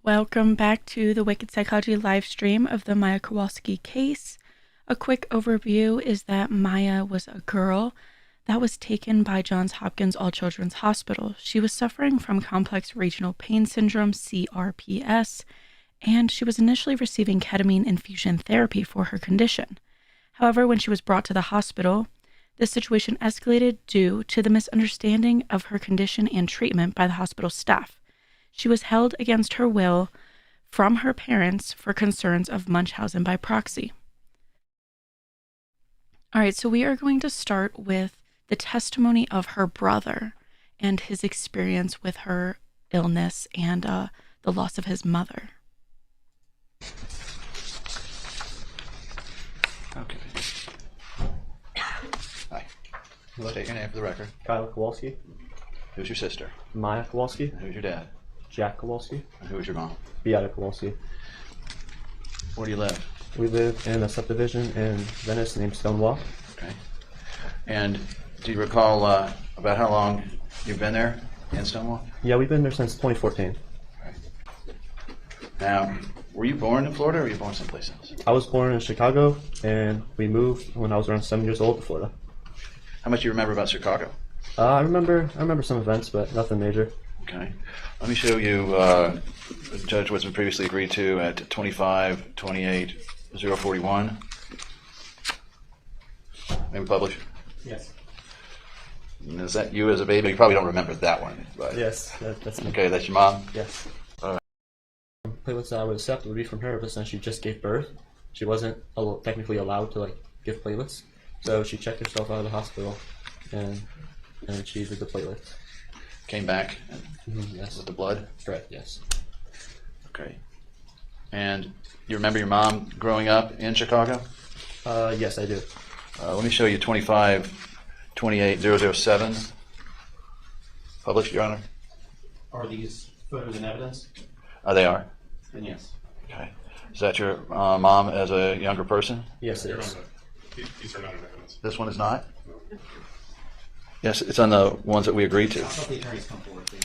Welcome back to the Wicked Psychology live stream of the Maya Kowalski case. A quick overview is that Maya was a girl that was taken by Johns Hopkins All Children's Hospital. She was suffering from complex regional pain syndrome, CRPS, and she was initially receiving ketamine infusion therapy for her condition. However, when she was brought to the hospital, the situation escalated due to the misunderstanding of her condition and treatment by the hospital staff. She was held against her will from her parents for concerns of Munchausen by proxy. All right, so we are going to start with the testimony of her brother and his experience with her illness and the loss of his mother. Okay. Hi. State your name for the record. Kowalski. Who's your sister? Maya Kowalski. Who's your dad? Jack Kowalski. And who's your mom? Beata Kowalski. Where do you live? We live in a subdivision in Venice named Stonewall. Okay. And do you recall about how long you've been there in Stonewall? Yeah, we've been there since 2014. Okay. Now, were you born in Florida or were you born someplace else? I was born in Chicago, and we moved when I was around 7 years old to Florida. How much do you remember about Chicago? I remember some events, but nothing major. Okay. Let me show you Judge what's been previously agreed to at 25-28-041. Maybe publish. Yes. And is that you as a baby? You probably don't remember that one. But Yes, that's me. okay, that's your mom? Yes. All right. Platelets that I would accept would be from her, but since she just gave birth, she wasn't technically allowed to give platelets. So she checked herself out of the hospital, and she did the platelets. Came back Yes. with the blood? Correct, yes. Okay. And you remember your mom growing up in Chicago? Yes, I do. Let me show you 25-28-007. Published, Your Honor? Are these photos in evidence? They are. Then yes. Okay. Is that your mom as a younger person? Yes, it is. These are not in evidence. This one is not? Yes, it's on the ones that we agreed to. I'll let the attorneys come forward, please.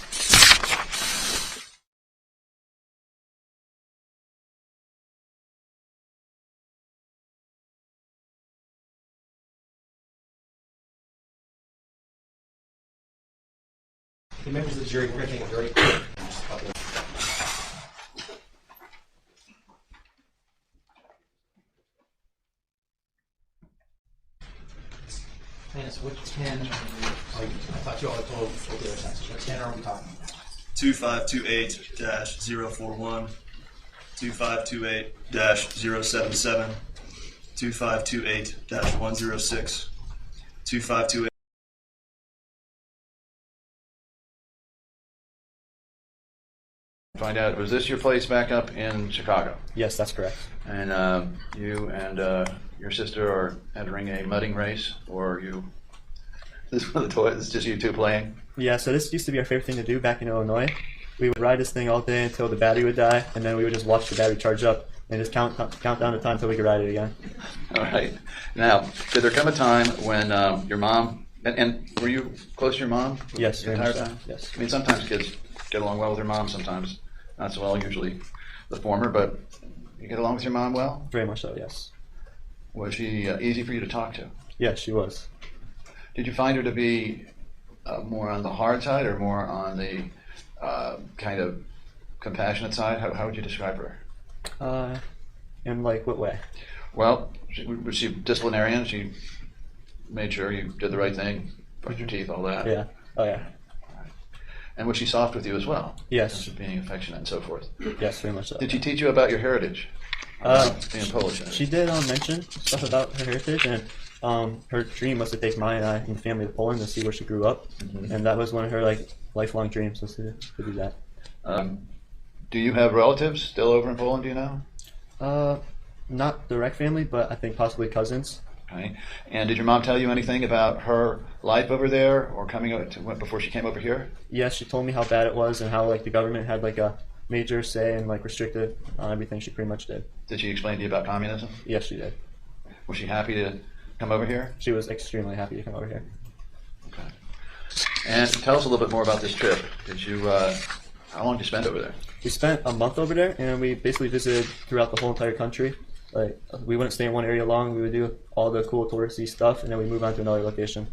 The members of the jury, we're going to take a very quick. Dennis, what 10? I thought you all had told the other senses. What 10 are we talking about? 2528-041, 2528-077, 2528-106, 2528. Find out, was this your place back up in Chicago? Yes, that's correct. And you and your sister are entering a mudding race, or you? This is one of the toys. It's just you two playing. Yeah, so this used to be our favorite thing to do back in Illinois. We would ride this thing all day until the battery would die, and then we would just watch the battery charge up and just count down the time until we could ride it again. All right. Now, did there come a time when your mom and were you close to your mom? Yes, the very entire much so. time. Yes. I mean, sometimes kids get along well with their mom. Sometimes not so well. Usually the former, but you get along with your mom well. Very much so, yes. Was she easy for you to talk to? Yes, she was. Did you find her to be more on the hard side or more on the kind of compassionate side? How would you describe her? In what way? Well, was she disciplinarian? She made sure you did the right thing, brushed your teeth, all that. Yeah. Oh, yeah. And was she soft with you as well? Yes. In terms of being affectionate and so forth. Yes, very much so. Did she teach you about your heritage? Being Polish. She did mention stuff about her heritage, and her dream was to take Maya and I and the family to Poland to see where she grew up, and that was one of her lifelong dreams, was to do that. Do you have relatives still over in Poland? Do you know? Not direct family, but I think possibly cousins. Okay. And did your mom tell you anything about her life over there, or coming over to before she came over here? Yes, she told me how bad it was and how the government had a major say and restricted on everything she pretty much did. Did she explain to you about communism? Yes, she did. Was she happy to come over here? She was extremely happy to come over here. Okay. And tell us a little bit more about this trip. Did you How long did you spend over there? We spent a month over there, and we basically visited throughout the whole entire country. Like, we wouldn't stay in one area long. We would do all the cool touristy stuff, and then we move on to another location.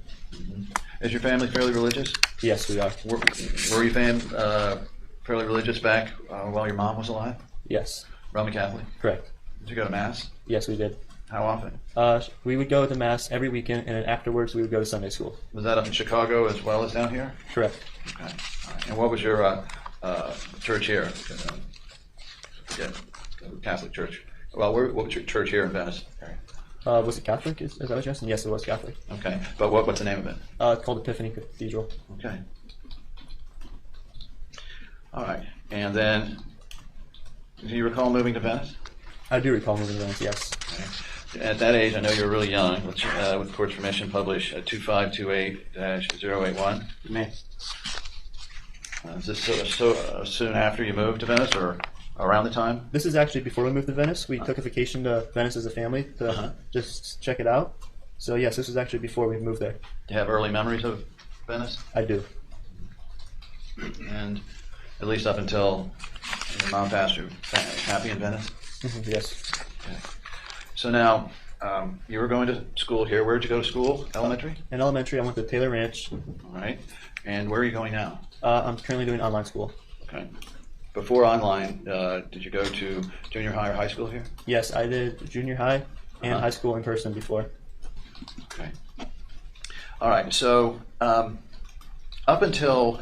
Is your family fairly religious? Yes, we are. Were you fairly religious back while your mom was alive? Yes, Roman Catholic? correct. Did you go to Mass? Yes, we did. How often? We would go to Mass every weekend, and then afterwards we would go to Sunday school. Was that up in Chicago as well as down here? Correct. Okay. All right. And what was your church here? Yeah, Catholic church. Well, what was your church here in Venice? Was it Catholic? Is that what you're asking? Yes, it was Catholic. Okay, but what's the name of it? It's called Epiphany Cathedral. Okay. All right, and then, do you recall moving to Venice? I do recall moving to Venice, yes. Okay. At that age, I know you're really young. Let's, with the court's permission, publish 2528-081. Me. Is this so soon after you moved to Venice, or around the time? This is actually before we moved to Venice. We took a vacation to Venice as a family to just check it out. So yes, this was actually before we moved there. Do you have early memories of Venice? I do. And at least up until your mom passed, you happy in Venice? Yes. Okay. So now, you were going to school here. Where did you go to school? Elementary? In elementary, I went to Taylor Ranch. All right. And where are you going now? I'm currently doing online school. Okay. Before online, did you go to junior high or high school here? Yes, I did junior high and high school in person before. Okay. All right. So up until,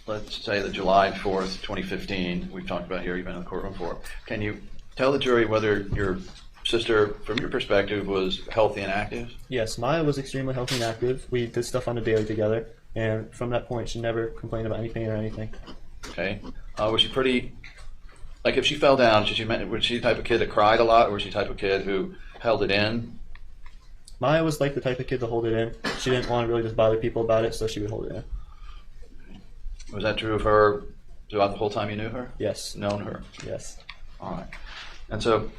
let's say, the July 4th, 2015, we've talked about here, you've been in the courtroom for. Can you tell the jury whether your sister, from your perspective, was healthy and active? Yes, Maya was extremely healthy and active. We did stuff on the daily together, and from that point, she never complained about any pain or anything. Okay. Was she pretty, like if she fell down, was she the type of kid that cried a lot, or was she the type of kid who held it in? Maya was like the type of kid to hold it in. She didn't want to really just bother people about it, so she would hold it in. Was that true of her throughout the whole time you knew her? Yes. Known her? Yes. All right. And so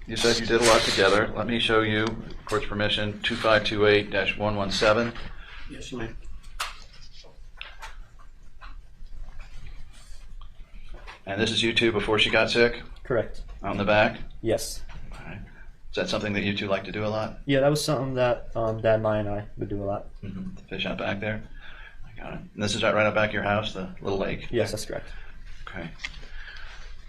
you said you did a lot together. Let me show you, court's permission, 2528-117. Yes, you may. And this is you two before she got sick, Correct. on the back? Yes. All right. Is that something that you two like to do a lot? Yeah, that was something that Dad, Maya, and I would do a lot. Mm-hmm. Fish out back there? I got it. And this is right out back of your house, the little lake? Yes, that's correct. Okay.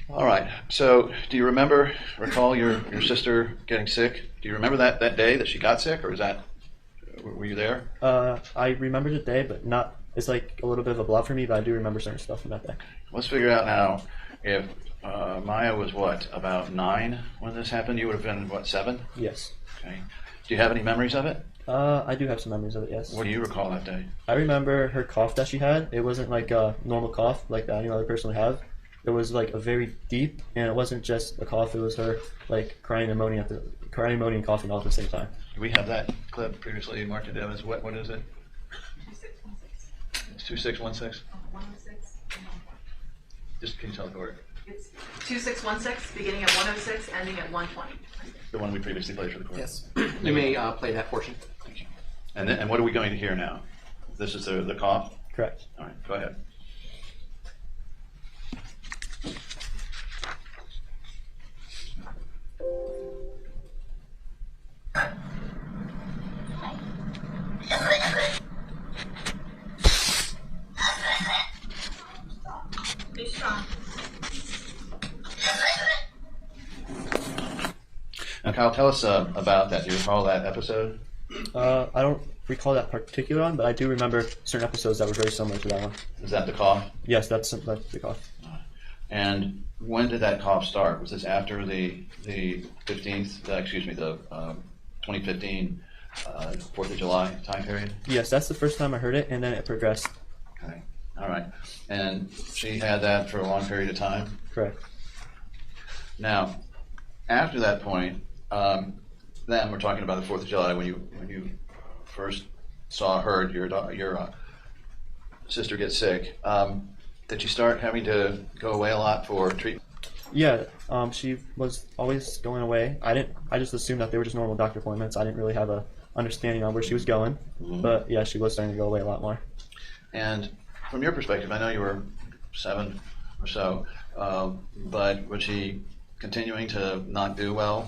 All right. So, do you recall your sister getting sick? Do you remember that day that she got sick, or were you there? I remember the day, but not. It's like a little bit of a blur for me, but I do remember certain stuff from that day. Let's figure out now if Maya was about 9 when this happened. You would have been 7? Yes. Okay. Do you have any memories of it? I do have some memories of it. Yes. What do you recall that day? I remember her cough that she had. It wasn't like a normal cough like that any other person would have. It was like a very deep, and it wasn't just a cough. It was her like crying and moaning and coughing all at the same time. Do we have that clip previously marked it down as what is it? 2616. 106. Just can you tell the court? It's 2616, beginning at 106, ending at 120. The one we previously played for the court. Yes. You may play that portion. Thank you. And what are we going to hear now? This is the cough? Correct. All right, go ahead. Be strong. Now, Kyle, tell us about that. Do you recall that episode? I don't recall that particular one, but I do remember certain episodes that were very similar to that one. Is that the cough? Yes, that's the cough. And when did that cough start? Was this after the 15th, the 2015 4th of July time period? Yes, that's the first time I heard it, and then it progressed. Okay. All right. And she had that for a long period of time? Correct. Now, after that point, then we're talking about the 4th of July when you first saw her, your sister get sick. Did she start having to go away a lot for treatment? Yeah, she was always going away. I just assumed that they were just normal doctor appointments. I didn't really have a understanding on where she was going. Mm-hmm. But yeah, she was starting to go away a lot more. And from your perspective, I know you were 7 or so, but was she continuing to not do well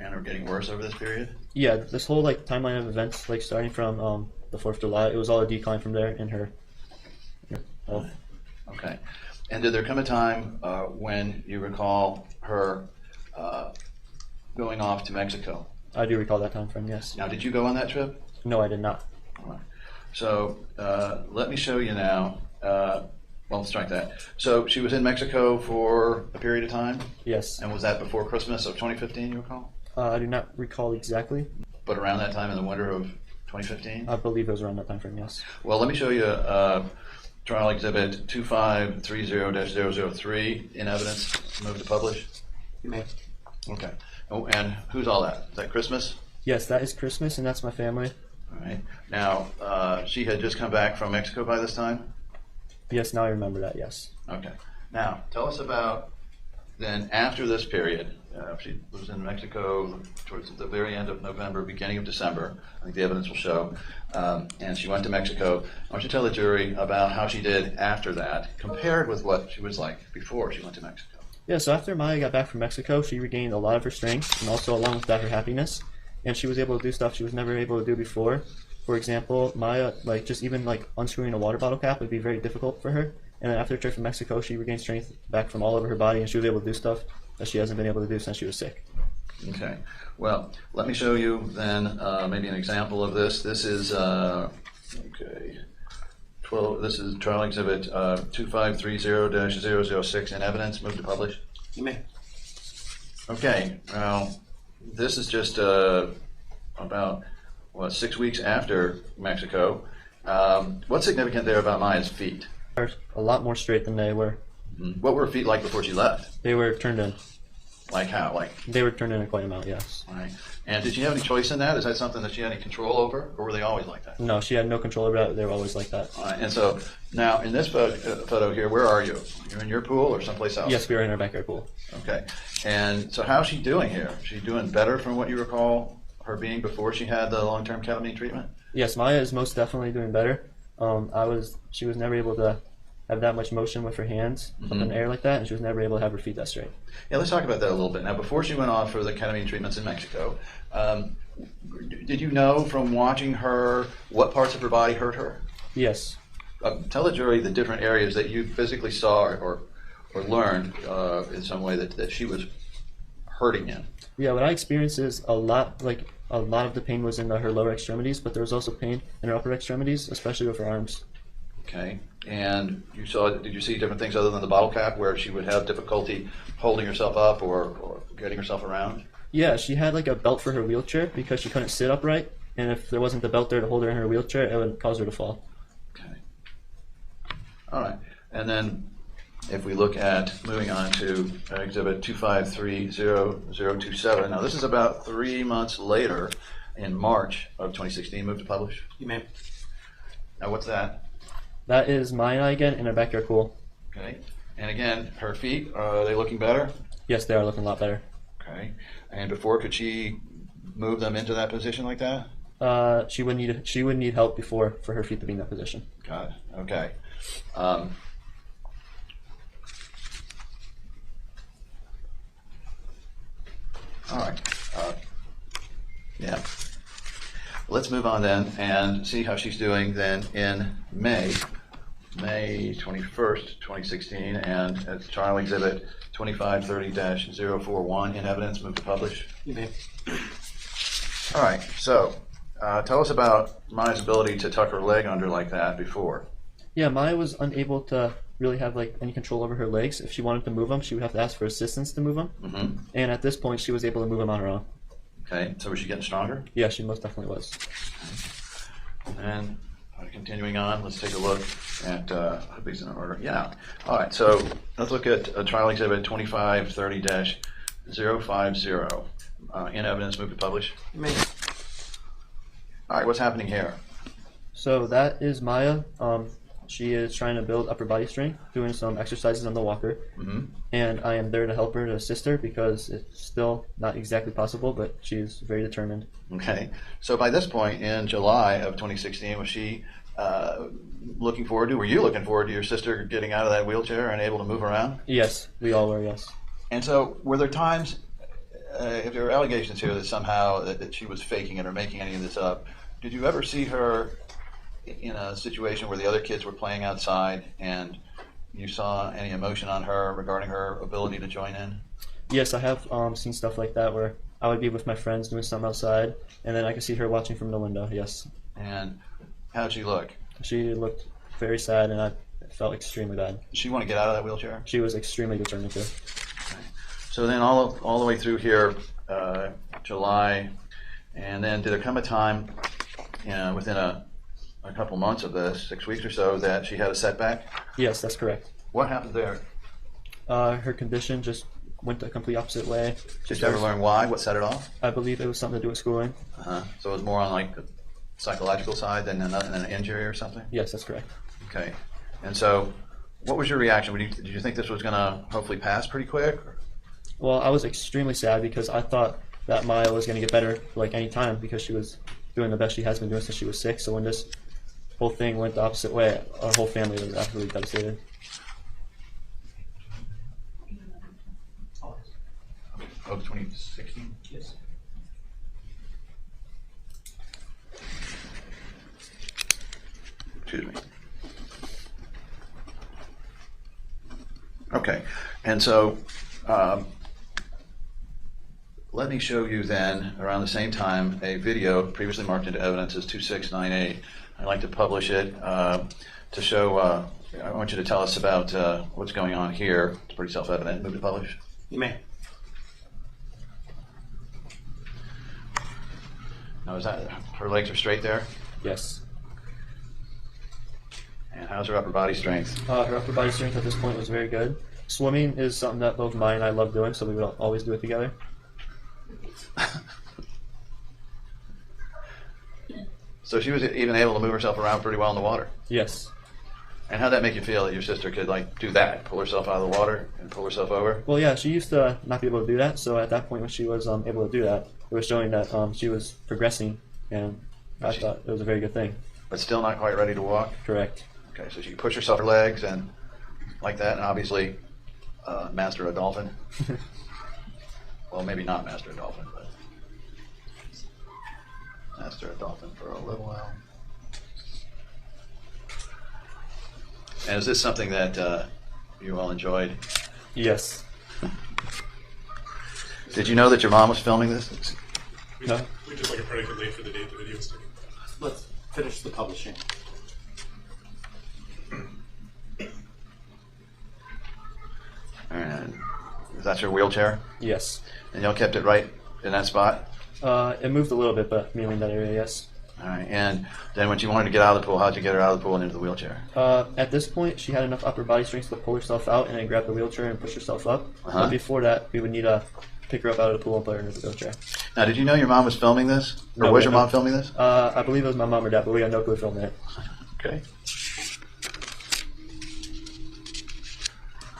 and or getting worse over this period? Yeah, this whole like timeline of events, like starting from the 4th of July, it was all a decline from there in her health. Okay. And did there come a time when you recall her going off to Mexico? I do recall that time frame, yes. Now, did you go on that trip? No, I did not. All right. So let me show you now. Well, strike that. So she was in Mexico for a period of time? Yes. And was that before Christmas of 2015, you recall? I do not recall exactly. But around that time in the winter of 2015? I believe it was around that time frame, yes. Well, let me show you trial exhibit 2530-003 in evidence. Move to publish. You may. Okay. Oh, and who's all that? Is that Christmas? Yes, that is Christmas, and that's my family. All right. Now, she had just come back from Mexico by this time? Yes, now I remember that, yes. Okay. Now, tell us about then after this period. She was in Mexico towards the very end of November, beginning of December. I think the evidence will show. And she went to Mexico. I want you to tell the jury about how she did after that, compared with what she was like before she went to Mexico. Yeah, so after Maya got back from Mexico, she regained a lot of her strength, and also along with that, her happiness. And she was able to do stuff she was never able to do before. For example, Maya, like just even like unscrewing a water bottle cap would be very difficult for her. And then after her trip from Mexico, she regained strength back from all over her body, and she was able to do stuff that she hasn't been able to do since she was sick. Okay. Well, let me show you then maybe an example of this. This is okay. 12. This is trial exhibit 2530-006 in evidence. Move to publish. You may. Okay. Well, this is just about 6 weeks after Mexico. What's significant there about Maya's feet? They're a lot more straight than they were. What were her feet like before she left? They were turned in. Like how? Like, They were turned in quite an amount, yes. all right. And did she have any choice in that? Is that something that she had any control over, or were they always like that? No, she had no control over that. They were always like that. All right. And so now in this photo here, where are you? You're in your pool or someplace else? Yes, we were in our backyard pool. Okay. And so how's she doing here? Is she doing better from what you recall her being before she had the long-term ketamine treatment? Yes, Maya is most definitely doing better. She was never able to have that much motion with her hands up in the air like that, and she was never able to have her feet that straight. Yeah, let's talk about that a little bit. Now, before she went off for the ketamine treatments in Mexico, did you know from watching her what parts of her body hurt her? Yes. Tell the jury the different areas that you physically saw or learned in some way that she was hurting in. Yeah, what I experienced is a lot of the pain was in her lower extremities, but there was also pain in her upper extremities, especially with her arms. Okay. And did you see different things other than the bottle cap where she would have difficulty holding herself up or getting herself around? Yeah, she had like a belt for her wheelchair because she couldn't sit upright, and if there wasn't the belt there to hold her in her wheelchair, it would cause her to fall. Okay. All right. And then if we look at moving on to exhibit 2530-027, now this is about 3 months later in March of 2016. Move to publish. You may. Now what's that? That is Maya again in our backyard pool. Okay. And again, her feet, are they looking better? Yes, they are looking a lot better. Okay. And before, could she move them into that position like that? She would need help before for her feet to be in that position. Got it. Okay. All right. Yeah. Let's move on then and see how she's doing then in May 21st, 2016, and at trial exhibit 2530-041 in evidence. Move to publish. You may. All right. So tell us about Maya's ability to tuck her leg under like that before. Yeah, Maya was unable to really have like any control over her legs. If she wanted to move them, she would have to ask for assistance to move them. Mm-hmm. And at this point, she was able to move them on her own. Okay. So was she getting stronger? Yeah, she most definitely was. And continuing on, let's take a look at, I hope these in order. Yeah. All right. So let's look at trial exhibit 2530-050 in evidence. Move to publish. You may. All right. What's happening here? So that is Maya. She is trying to build upper body strength, doing some exercises on the walker. Mm-hmm. And I am there to help her, to assist her, because it's still not exactly possible, but she's very determined. Okay. So by this point in July of 2016, was she looking forward to? Were you looking forward to your sister getting out of that wheelchair and able to move around? Yes, we all were. Yes. And so, were there times, if there were allegations here that somehow that she was faking it or making any of this up, did you ever see her in a situation where the other kids were playing outside and you saw any emotion on her regarding her ability to join in? Yes, I have seen stuff like that where I would be with my friends doing something outside, and then I could see her watching from the window. Yes. And how'd she look? She looked very sad, and I felt extremely bad. Did she want to get out of that wheelchair? She was extremely determined to. So then all the way through here, July, and then did there come a time, within a couple months of this, 6 weeks or so, that she had a setback? Yes, that's correct. What happened there? Her condition just went the complete opposite way. Did you ever learn why? What set it off? I believe it was something to do with schooling. So it was more on like the psychological side than an injury or something? Yes, that's correct. Okay. And so what was your reaction? Did you think this was going to hopefully pass pretty quick? Well, I was extremely sad because I thought that Maya was going to get better like any time because she was doing the best she has been doing since she was 6. So when this whole thing went the opposite way, our whole family was absolutely devastated. Oh, 2016? Yes. Excuse me. Okay. And so let me show you then, around the same time, a video previously marked into evidence as 2698. I'd like to publish it to show, I want you to tell us about what's going on here. It's pretty self-evident. Move to publish. You may. Now, is that, her legs are straight there? Yes. And how's her upper body strength? Her upper body strength at this point was very good. Swimming is something that both Maya and I love doing, so we would always do it together. So she was even able to move herself around pretty well in the water. Yes. And how'd that make you feel that your sister could like do that, pull herself out of the water and pull herself over? Well, yeah, she used to not be able to do that, so at that point when she was able to do that, it was showing that she was progressing, and I thought it was a very good thing. But still not quite ready to walk? Correct. Okay, so she could push herself her legs and like that, and obviously master a dolphin. Well, maybe not master a dolphin, but master a dolphin for a little while. And is this something that you all enjoyed? Yes. Did you know that your mom was filming this? No? We just like a predicate late for the date the video was taken. Let's finish the publishing. And that's your wheelchair? Yes. And y'all kept it right in that spot? It moved a little bit, but mainly in that area, yes. All right. And then when she wanted to get out of the pool, how'd you get her out of the pool and into the wheelchair? At this point, she had enough upper body strength to pull herself out and then grab the wheelchair and push herself up. Uh-huh. But before that, we would need to pick her up out of the pool and put her into the wheelchair. Now, did you know your mom was filming this? Or No, was we your don't. mom filming this? I believe it was my mom or dad, but we had no clue filming it. Okay.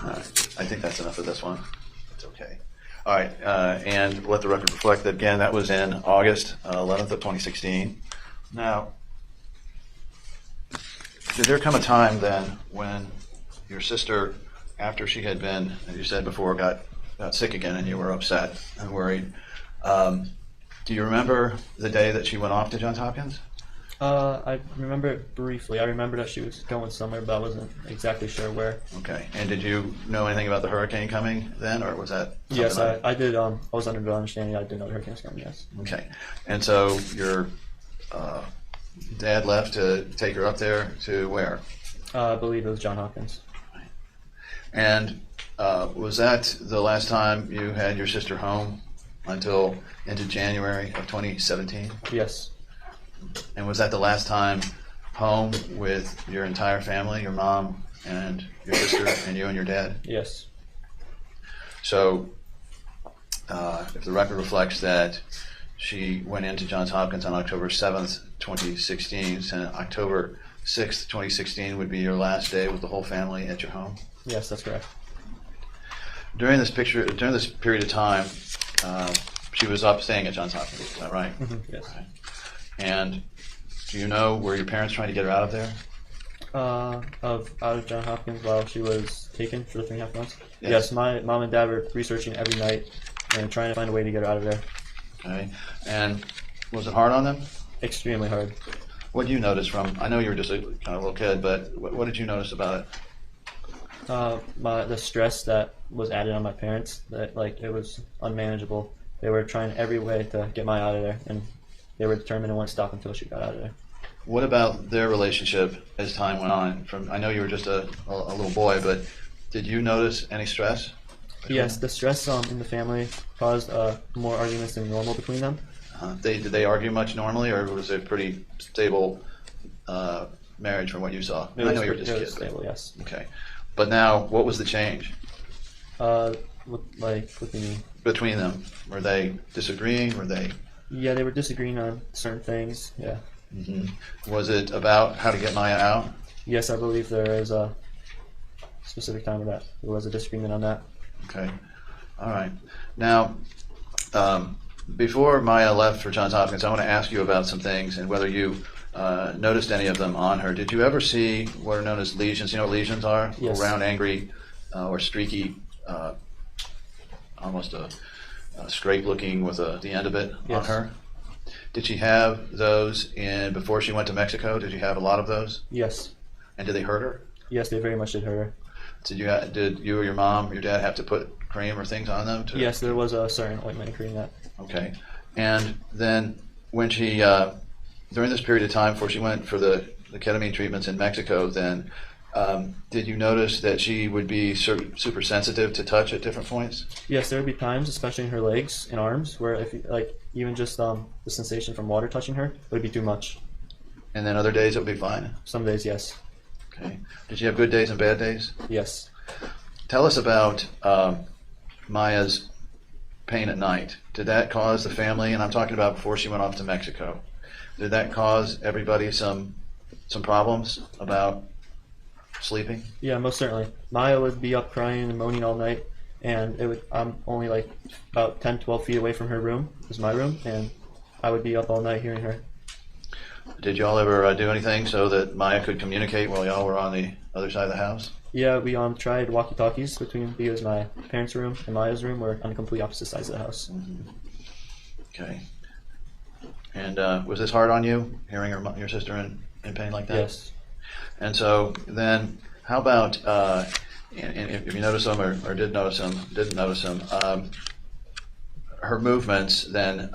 All right. I think that's enough of this one. It's okay. All right. And let the record reflect that, again, that was in August 11th of 2016. Now, did there come a time then when your sister, after she had been, as you said before, got sick again and you were upset and worried, do you remember the day that she went off to Johns Hopkins? I remember it briefly. I remember that she was going somewhere, but I wasn't exactly sure where. Okay. And did you know anything about the hurricane coming then, or was that something Yes, like- I did. I was under the understanding I did know the hurricane was coming, yes. Okay. And so your dad left to take her up there to where? I believe it was Johns Hopkins. And was that the last time you had your sister home until into January of 2017? Yes. And was that the last time home with your entire family, your mom and your sister and you and your dad? Yes. So if the record reflects that she went into Johns Hopkins on October 7th, 2016, and October 6th, 2016 would be your last day with the whole family at your home? Yes, that's correct. During this period of time, she was up staying at Johns Hopkins, is that right? Yes. Right. And Do you know, were your parents trying to get her out of there? Out of John Hopkins while she was taken for the 3.5 months. Yes. Yes, my mom and dad were researching every night and trying to find a way to get her out of there. Okay. And was it hard on them? Extremely hard. What did you notice from, I know you were just a kind of little kid, but what did you notice about it? The stress that was added on my parents, that like it was unmanageable. They were trying every way to get Maya out of there, and they were determined it wouldn't stop until she got out of there. What about their relationship as time went on? From, I know you were just a little boy, but did you notice any stress? Yes, the stress in the family caused more arguments than normal between them. Did they argue much normally, or was it pretty stable marriage from what you saw? I know you were just it a was kid. stable, yes. Okay. But now, what was the change What do you mean? between them? Were they disagreeing? Were they? Yeah, they were disagreeing on certain things. Yeah. Was it about how to get Maya out? Yes, I believe there is a specific time of that. There was a disagreement on that. Okay. All right. Now, before Maya left for Johns Hopkins, I want to ask you about some things and whether you noticed any of them on her. Did you ever see what are known as lesions? You know what lesions are? Yes. Round, angry, or streaky, almost a scrape looking with the end of it on Yes. her. Did she have those before she went to Mexico? Did you have a lot of those? Yes. And did they hurt her? Yes, they very much did hurt her. Did you or your mom, your dad have to put cream or things on them? Yes, there was a certain ointment cream that. Okay. And then when she, during this period of time before she went for the ketamine treatments in Mexico, then did you notice that she would be super sensitive to touch at different points? Yes, there would be times, especially in her legs and arms, where if even just the sensation from water touching her would be too much. And then other days it would be fine? Some days, yes. Okay. Did she have good days and bad days? Yes. Tell us about Maya's pain at night. Did that cause the family, and I'm talking about before she went off to Mexico, did that cause everybody some problems about sleeping? Yeah, most certainly. Maya would be up crying and moaning all night, and I'm only like about 10, 12 feet away from her room, is my room, and I would be up all night hearing her. Did y'all ever do anything so that Maya could communicate while y'all were on the other side of the house? Yeah, we tried walkie-talkies because my parents' room and Maya's room were on the complete opposite sides of the house. Okay. And was this hard on you, hearing your sister in pain like that? Yes. And so then, how about, and if you notice them or didn't notice them, her movements then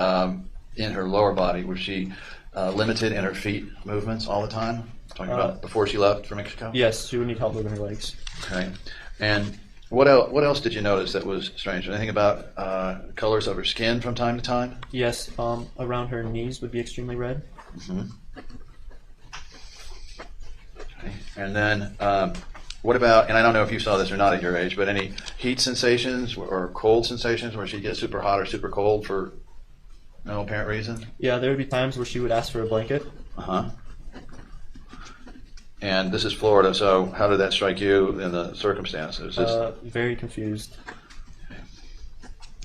in her lower body, was she limited in her feet movements all the time? Talking about before she left for Mexico? Yes, she would need help moving her legs. Okay. And what else did you notice that was strange? Anything about colors of her skin from time to time? Yes, around her knees would be extremely red. Okay. And then what about, and I don't know if you saw this or not at your age, but any heat sensations or cold sensations where she'd get super hot or super cold for no apparent reason? Yeah, there would be times where she would ask for a blanket. Uh-huh. And this is Florida, so how did that strike you in the circumstances? Very confused.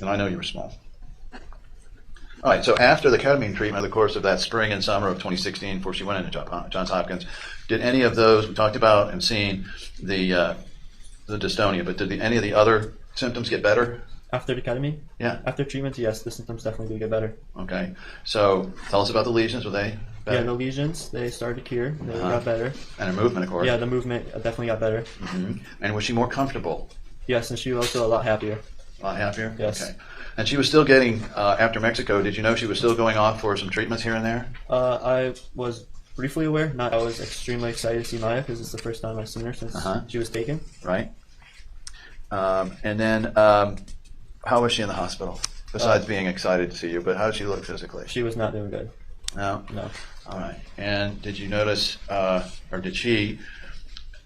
And I know you were small. All right, so after the ketamine treatment, of the course of that spring and summer of 2016, before she went into Johns Hopkins, did any of those, we talked about and seen the dystonia, but did any of the other symptoms get better? After the ketamine? Yeah. After treatment, yes, the symptoms definitely do get better. Okay, so tell us about the lesions. Were they better? Yeah, the lesions, they started to cure. They got better. And her movement, of course. Yeah, the movement definitely got better. And was she more comfortable? Yes, and she was also a lot happier. A lot happier? Yes. Okay. And she was still getting, after Mexico, did you know she was still going off for some treatments here and there? I was briefly aware. I was extremely excited to see Maya because it's the first time I've seen her since she was taken. Right. And then how was she in the hospital? Besides being excited to see you, but how did she look physically? She was not doing good. No? No. All right. And did you notice, or did she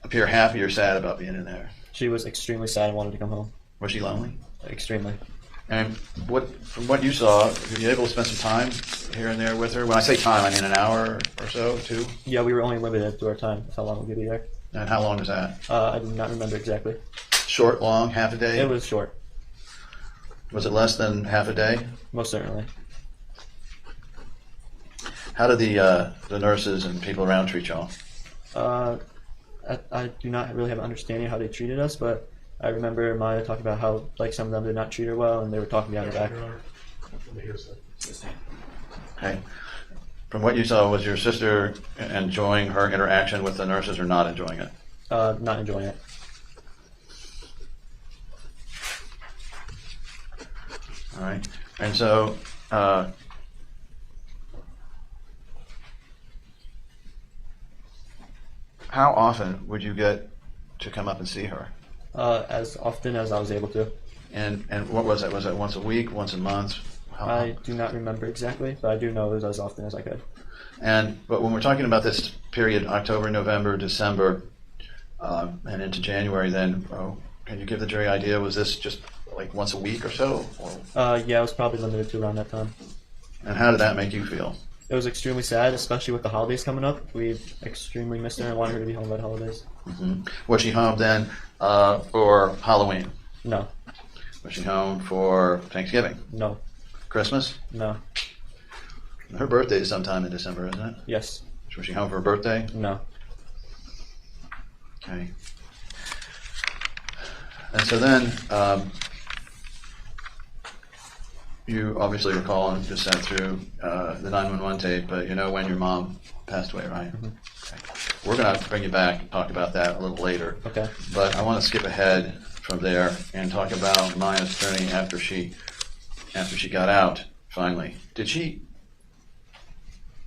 appear happy or sad about being in there? She was extremely sad and wanted to come home. Was she lonely? Extremely. And from what you saw, were you able to spend some time here and there with her? When I say time, I mean an hour or so, 2? Yeah, we were only limited to our time, how long we could be there. And how long is that? I do not remember exactly. Short, long, half a day? It was short, Was it less than half a day? most certainly. How did the nurses and people around treat y'all? I do not really have an understanding of how they treated us, but I remember Maya talking about how like some of them did not treat her well, and they were talking behind her back. Let me hear that. Okay. From what you saw, was your sister enjoying her interaction with the nurses or not enjoying it? Not enjoying it. All right. And so, how often would you get to come up and see her? As often as I was able to. And what was it? Was it once a week, once a month? I do not remember exactly, but I do know it was as often as I could. But when we're talking about this period, October, November, December, and into January, then can you give the jury idea? Was this just like once a week or so? Yeah, it was probably limited to around that time. And how did that make you feel? It was extremely sad, especially with the holidays coming up. We extremely missed her and wanted her to be home by the holidays. Mm-hmm. Was she home then for Halloween? No. Was she home for Thanksgiving? No. Christmas? No. Her birthday is sometime in December, isn't it? Yes. Was she home for her birthday? No. Okay. And so then, you obviously recall and just sat through the 911 tape, but you know when your mom passed away, right? Mm-hmm. Okay. We're going to bring you back and talk about that a little later. Okay. But I want to skip ahead from there and talk about Maya's journey after she got out, finally. Did she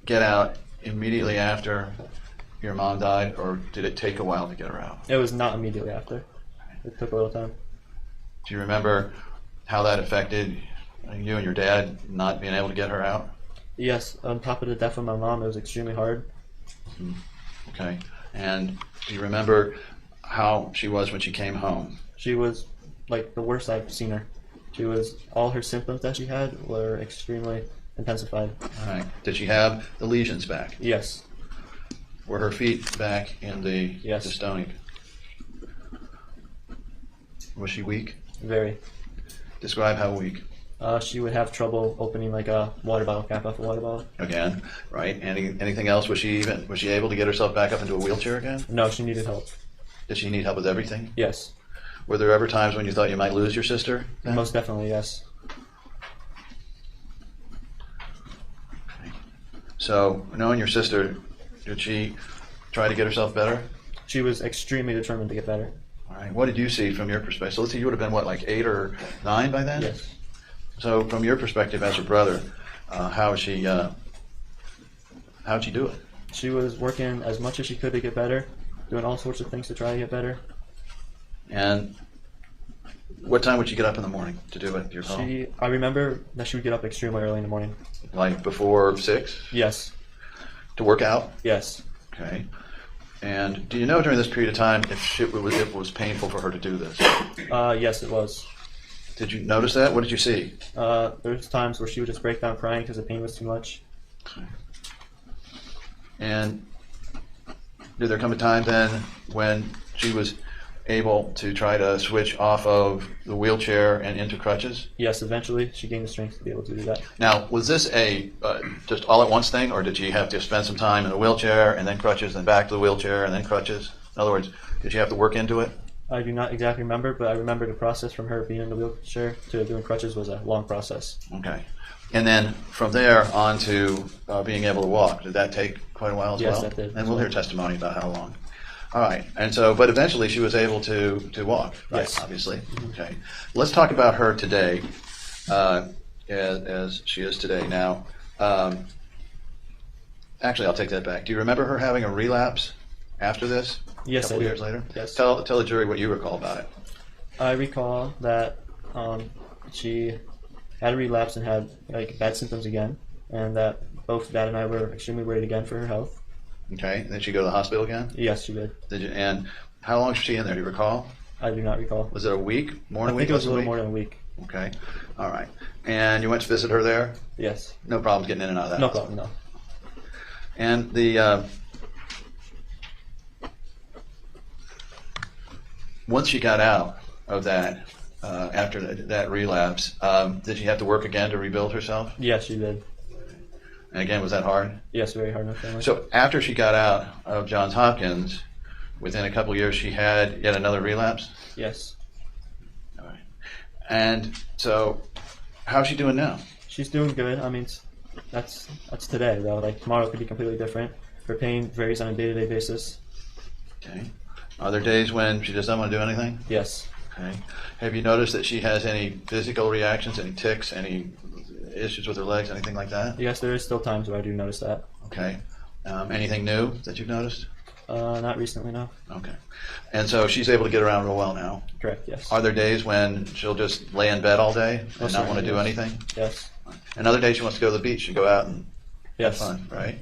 get out immediately after your mom died, or did it take a while to get her out? It was not immediately after. It took a little time. Do you remember how that affected you and your dad not being able to get her out? Yes, on top of the death of my mom, it was extremely hard. Mm-hmm. Okay. And do you remember how she was when she came home? She was like the worst I've seen her. All her symptoms that she had were extremely intensified. All right. Did she have the lesions back? Yes. Were her feet back in the Yes. dystonia? Was she weak? Very. Describe how weak. She would have trouble opening like a water bottle cap off a water bottle. Again, right? Anything else? Was she able to get herself back up into a wheelchair again? No, she needed help. Did she need help with everything? Yes. Were there ever times when you thought you might lose your sister? then? Most definitely, yes. So, knowing your sister, did she try to get herself better? She was extremely determined to get better. All right. What did you see from your perspective? So let's see, you would have been what, like 8 or 9 by then? Yes. So, from your perspective as her brother, how'd she do it? She was working as much as she could to get better, doing all sorts of things to try to get better. And what time would she get up in the morning to do it? Do you recall? I remember that she would get up extremely early in the morning. Like before 6 Yes. to work out? Yes. Okay. And do you know during this period of time if it was painful for her to do this? Yes, it was. Did you notice that? What did you see? There's times where she would just break down crying because the pain was too much. And did there come a time then when she was able to try to switch off of the wheelchair and into crutches? Yes, eventually she gained the strength to be able to do that. Now, was this a just all at once thing, or did she have to spend some time in the wheelchair and then crutches, and back to the wheelchair and then crutches? In other words, did she have to work into it? I do not exactly remember, but I remember the process from her being in the wheelchair to doing crutches was a long process. Okay. And then from there on to being able to walk, did that take quite a while as well? Yes, that did. And we'll hear testimony about how long. All right. And so, but eventually she was able to walk, right? Yes. Obviously. Okay. Let's talk about her today, as she is today. Now, actually, I'll take that back. Do you remember her having a relapse after this? Yes, a couple I do. years later? Yes. Tell the jury what you recall about it. I recall that she had a relapse and had like bad symptoms again, and that both Dad and I were extremely worried again for her health. Okay. And then she go to the hospital again? Yes, she did. Did you? And how long was she in there? Do you recall? I do not recall. Was it a week? More than a I week? think it was less a little week? more than a week. Okay. All right. And you went to visit her there? Yes. No problems getting in and out of that No hospital? problem, no. And the once she got out of that, after that relapse, did she have to work again to rebuild herself? Yes, she did. And again, was that hard? Yes, very hard on my family. So after she got out of Johns Hopkins, within a couple of years, she had yet another relapse? Yes. All right. And so how's she doing now? She's doing good. I mean, that's today, though. Like, tomorrow could be completely different. Her pain varies on a day-to-day basis. Okay. Are there days when she just doesn't want to do anything? Yes. Okay. Have you noticed that she has any physical reactions, any tics, any issues with her legs, anything like that? Yes, there is still times where I do notice that. Okay. Anything new that you've noticed? Not recently, no. Okay. And so she's able to get around real well now. Correct, yes. Are there days when she'll just lay in bed all day and Most not want to do certainly, yes. anything? Yes. Another day she wants to go to the beach and go out and Yes. have fun, right?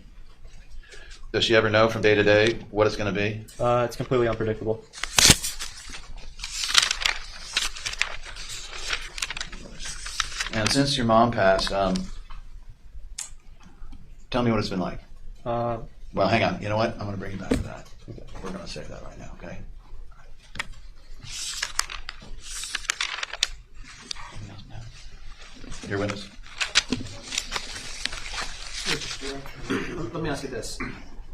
Does she ever know from day to day what it's going to be? It's completely unpredictable. And since your mom passed, tell me what it's been like. Uh, Well, hang on. You know what? I'm going to bring you back to that. We're going to save that right now, okay? You're with us? Let me ask you this.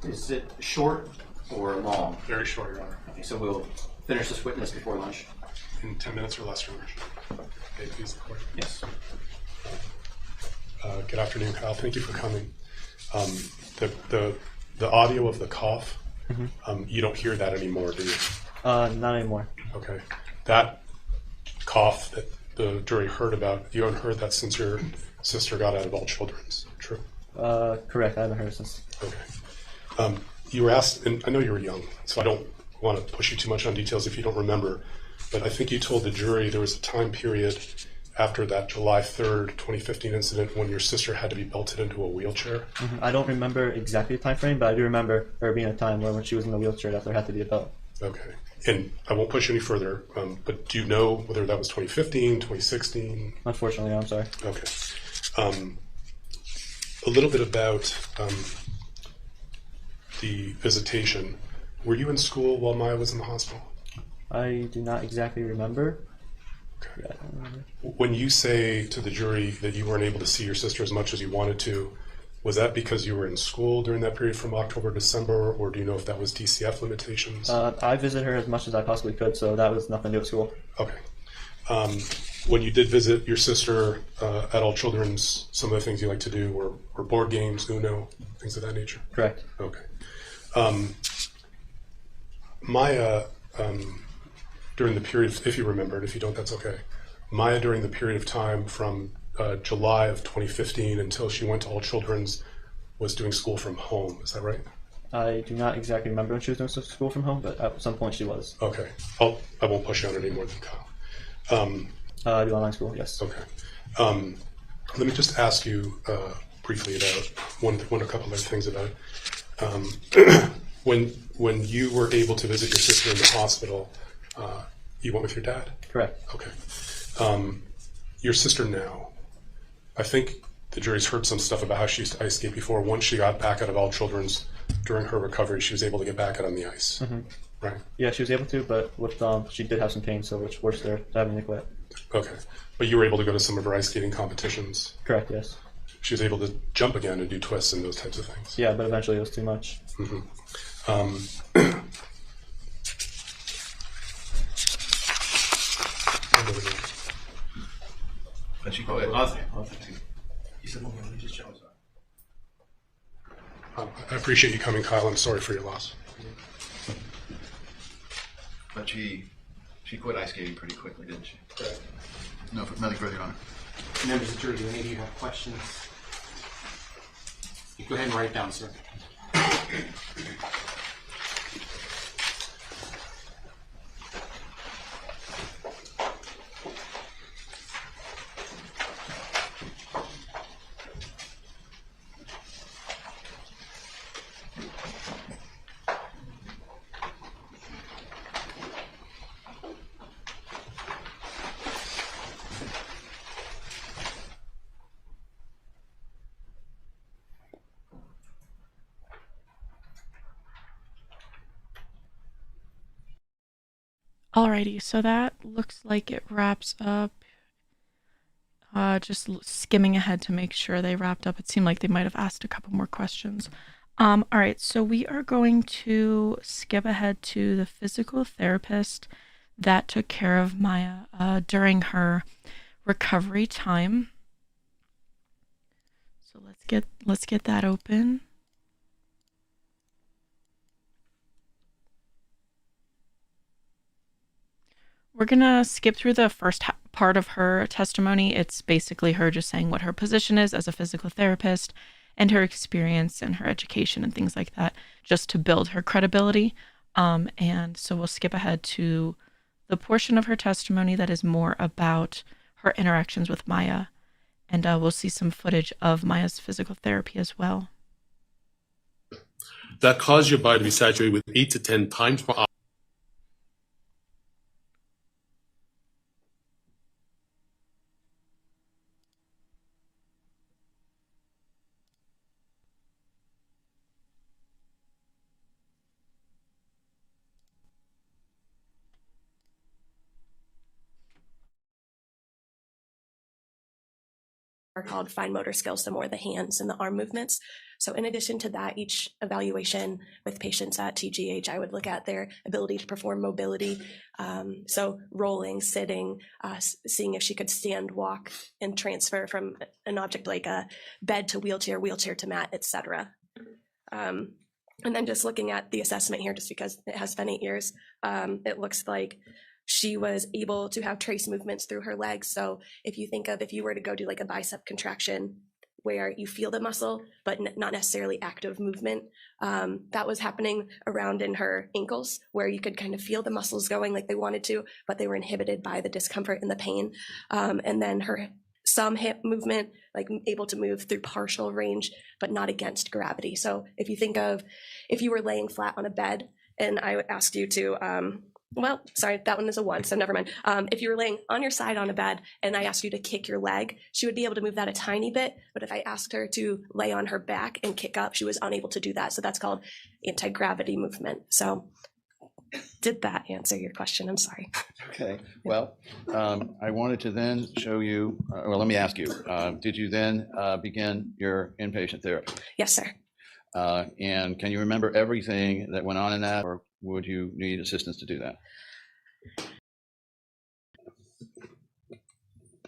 Is it short or long? Very short, Your Honor. Okay, so we'll finish this witness before lunch. In 10 minutes or less, Your Honor. Okay, please, the court. Yes. Good afternoon, Kyle. Thank you for coming. The audio of the cough, you don't hear that anymore, do you? not anymore. Okay. That cough that the jury heard about, you haven't heard that since your sister got out of all children's. True? Correct. I haven't heard since. Okay. You were asked, and I know you were young, so I don't want to push you too much on details if you don't remember, but I think you told the jury there was a time period after that July 3rd, 2015 incident when your sister had to be belted into a wheelchair. I don't remember exactly the time frame, but I do remember there being a time where when she was in the wheelchair that there had to be a belt. Okay. And I won't push any further, but do you know whether that was 2015, 2016? Unfortunately, I'm sorry. Okay. A little bit about the visitation. Were you in school while Maya was in the hospital? I do not exactly remember. Okay. Yeah, I don't remember. When you say to the jury that you weren't able to see your sister as much as you wanted to, was that because you were in school during that period from October to December, or do you know if that was DCF limitations? I visited her as much as I possibly could, so that was nothing to do with school. Okay. When you did visit your sister at All Children's, some of the things you like to do were board games, Uno, things of that nature? Correct. Okay. Maya, during the period, if you remember it, if you don't, that's okay. Maya, during the period of time from July of 2015 until she went to All Children's, was doing school from home. Is that right? I do not exactly remember when she was doing school from home, but at some point she was. Okay. I won't push you on it any more than Kyle. I do online school, yes. Okay. Let me just ask you briefly about a couple other things about it. When you were able to visit your sister in the hospital, you went with your dad? Correct. Okay. Your sister now, I think the jury's heard some stuff about how she used to ice skate before. Once she got back out of All Children's, during her recovery, she was able to get back out on the ice. Mm-hmm. Right? Yeah, she was able to, but with she did have some pain, so it's worse there having to quit. Okay. But you were able to go to some of her ice skating competitions. Correct, yes. She was able to jump again and do twists and those types of things. Yeah, but eventually it was too much. Mm-hmm. But she quit. I appreciate you coming, Kyle. I'm sorry for your loss. But she quit ice skating pretty quickly, didn't she? Correct. Nothing further, Your Honor. Members of the jury, do any of you have questions? You go ahead and write it down, sir. Alrighty, so that looks like it wraps up Just skimming ahead to make sure they wrapped up. It seemed like they might have asked a couple more questions. All right, so we are going to skip ahead to the physical therapist that took care of Maya during her recovery time. So let's get that open. We're gonna skip through the first part of her testimony. It's basically her just saying what her position is as a physical therapist and her experience and her education and things like that, just to build her credibility. And so we'll skip ahead to the portion of her testimony that is more about her interactions with Maya. And we'll see some footage of Maya's physical therapy as well. That caused your body to be saturated with 8 to 10 times per hour. Are called fine motor skills, so more the hands and the arm movements. So in addition to that, each evaluation with patients at TGH, I would look at their ability to perform mobility. So rolling, sitting, seeing if she could stand, walk, and transfer from an object like a bed to wheelchair, wheelchair to mat, etc. And then just looking at the assessment here, just because it has been 8 years, it looks like she was able to have trace movements through her legs. So if you think of, if you were to go do like a bicep contraction where you feel the muscle, but not necessarily active movement, that was happening around in her ankles, where you could kind of feel the muscles going like they wanted to, but they were inhibited by the discomfort and the pain. And then some hip movement, like able to move through partial range, but not against gravity. So if you think of, if you were laying flat on a bed and I would ask you to, well, sorry, that one is a 1, so never mind. If you were laying on your side on a bed and I asked you to kick your leg, she would be able to move that a tiny bit. But if I asked her to lay on her back and kick up, she was unable to do that. So that's called anti-gravity movement. So did that answer your question? I'm sorry. Okay, well, I wanted to then show you, well, let me ask you, did you then begin your inpatient therapy? Yes, sir. And can you remember everything that went on in that, or would you need assistance to do that?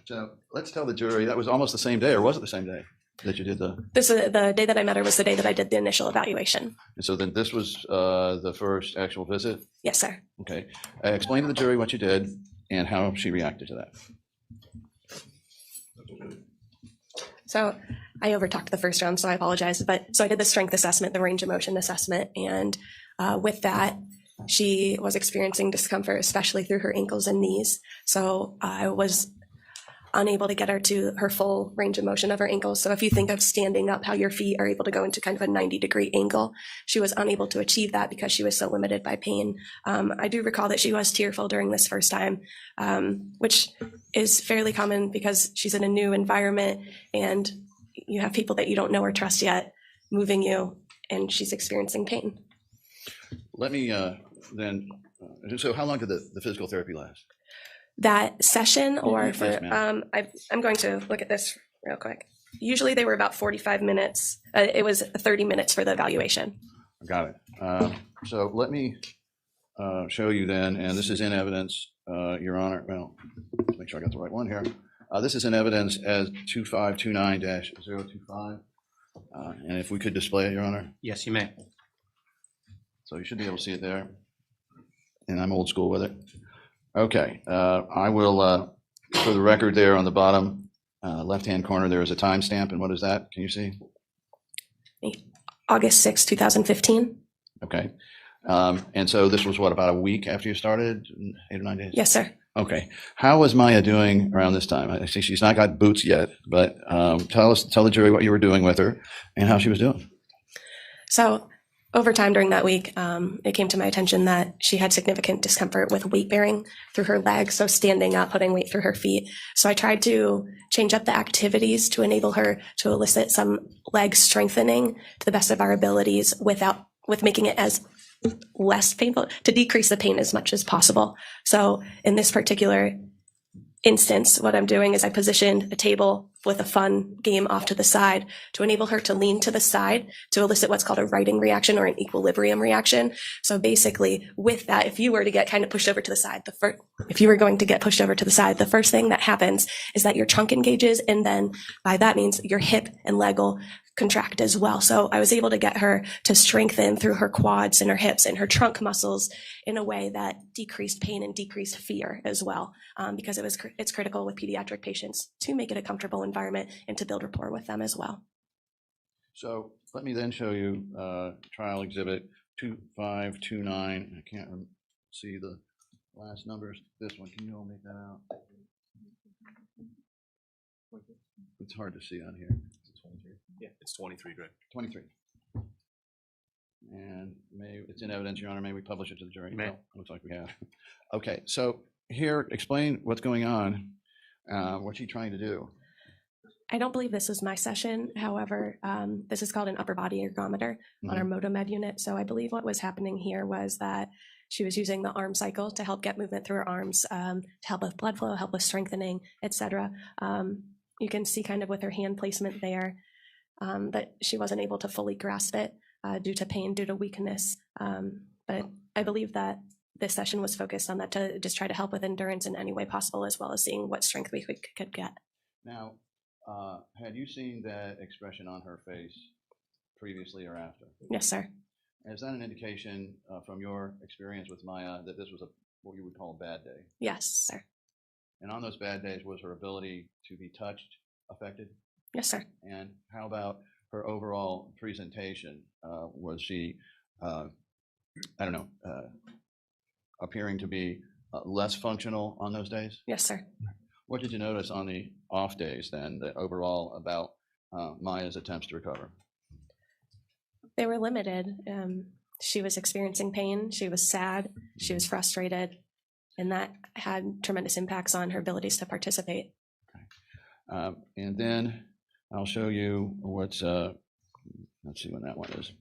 So let's tell the jury, that was almost the same day, or was it the same day that you did the? The day that I met her was the day that I did the initial evaluation. And so then this was the first actual visit? Yes, sir. Okay. Explain to the jury what you did and how she reacted to that. So I overtalked the first round, so I apologize. But so I did the strength assessment, the range of motion assessment, and with that, she was experiencing discomfort, especially through her ankles and knees. So I was unable to get her to her full range of motion of her ankles. So if you think of standing up, how your feet are able to go into kind of a 90-degree angle, she was unable to achieve that because she was so limited by pain. I do recall that she was tearful during this first time, which is fairly common because she's in a new environment and you have people that you don't know or trust yet moving you, and she's experiencing pain. Let me then, so how long did the physical therapy last? That session, or Yes, for, ma'am. I'm going to look at this real quick. Usually they were about 45 minutes. It was 30 minutes for the evaluation. Got it. So let me show you then, and this is in evidence, Your Honor. Well, let's make sure I got the right one here. This is in evidence as 2529-025. And if we could display it, Your Honor. Yes, you may. So you should be able to see it there. And I'm old school with it. Okay. I will, for the record there on the bottom left-hand corner, there is a timestamp. And what is that? Can you see? August 6, 2015. Okay. And so this was what, about a week after you started? 8 or 9 days? Yes, sir. Okay. How was Maya doing around this time? I see she's not got boots yet, but tell the jury what you were doing with her and how she was doing. So over time during that week, it came to my attention that she had significant discomfort with weight bearing through her legs, so standing up, putting weight through her feet. So I tried to change up the activities to enable her to elicit some leg strengthening to the best of our abilities with making it as less painful, to decrease the pain as much as possible. So in this particular instance, what I'm doing is I positioned a table with a fun game off to the side to enable her to lean to the side to elicit what's called a righting reaction or an equilibrium reaction. So basically, with that, if you were to get kind of pushed over to the side, if you were going to get pushed over to the side, the first thing that happens is that your trunk engages, and then by that means your hip and leg will contract as well. So I was able to get her to strengthen through her quads and her hips and her trunk muscles in a way that decreased pain and decreased fear as well, because it's critical with pediatric patients to make it a comfortable environment and to build rapport with them as well. So let me then show you trial exhibit 2529. I can't see the last numbers. This one, can you all make that out? It's hard to see on here. Yeah, it's 23, Greg. 23. And it's in evidence, Your Honor. May we publish it to the jury? May. Well, looks like we have. Okay, so here, explain what's going on. What's she trying to do? I don't believe this was my session. However, this is called an upper body ergometer on our Motomed unit. So I believe what was happening here was that she was using the arm cycle to help get movement through her arms, to help with blood flow, help with strengthening, etc. You can see kind of with her hand placement there that she wasn't able to fully grasp it due to pain, due to weakness. But I believe that this session was focused on that to just try to help with endurance in any way possible, as well as seeing what strength we could get. Now, had you seen that expression on her face previously or after? Yes, sir. Is that an indication from your experience with Maya that this was what you would call a bad day? Yes, sir. And on those bad days, was her ability to be touched affected? Yes, sir. And how about her overall presentation? Was she, appearing to be less functional on those days? Yes, sir. What did you notice on the off days then, that overall about Maya's attempts to recover? They were limited. She was experiencing pain. She was sad. She was frustrated. And that had tremendous impacts on her abilities to participate. Okay. And then I'll show you what's, let's see when that one is.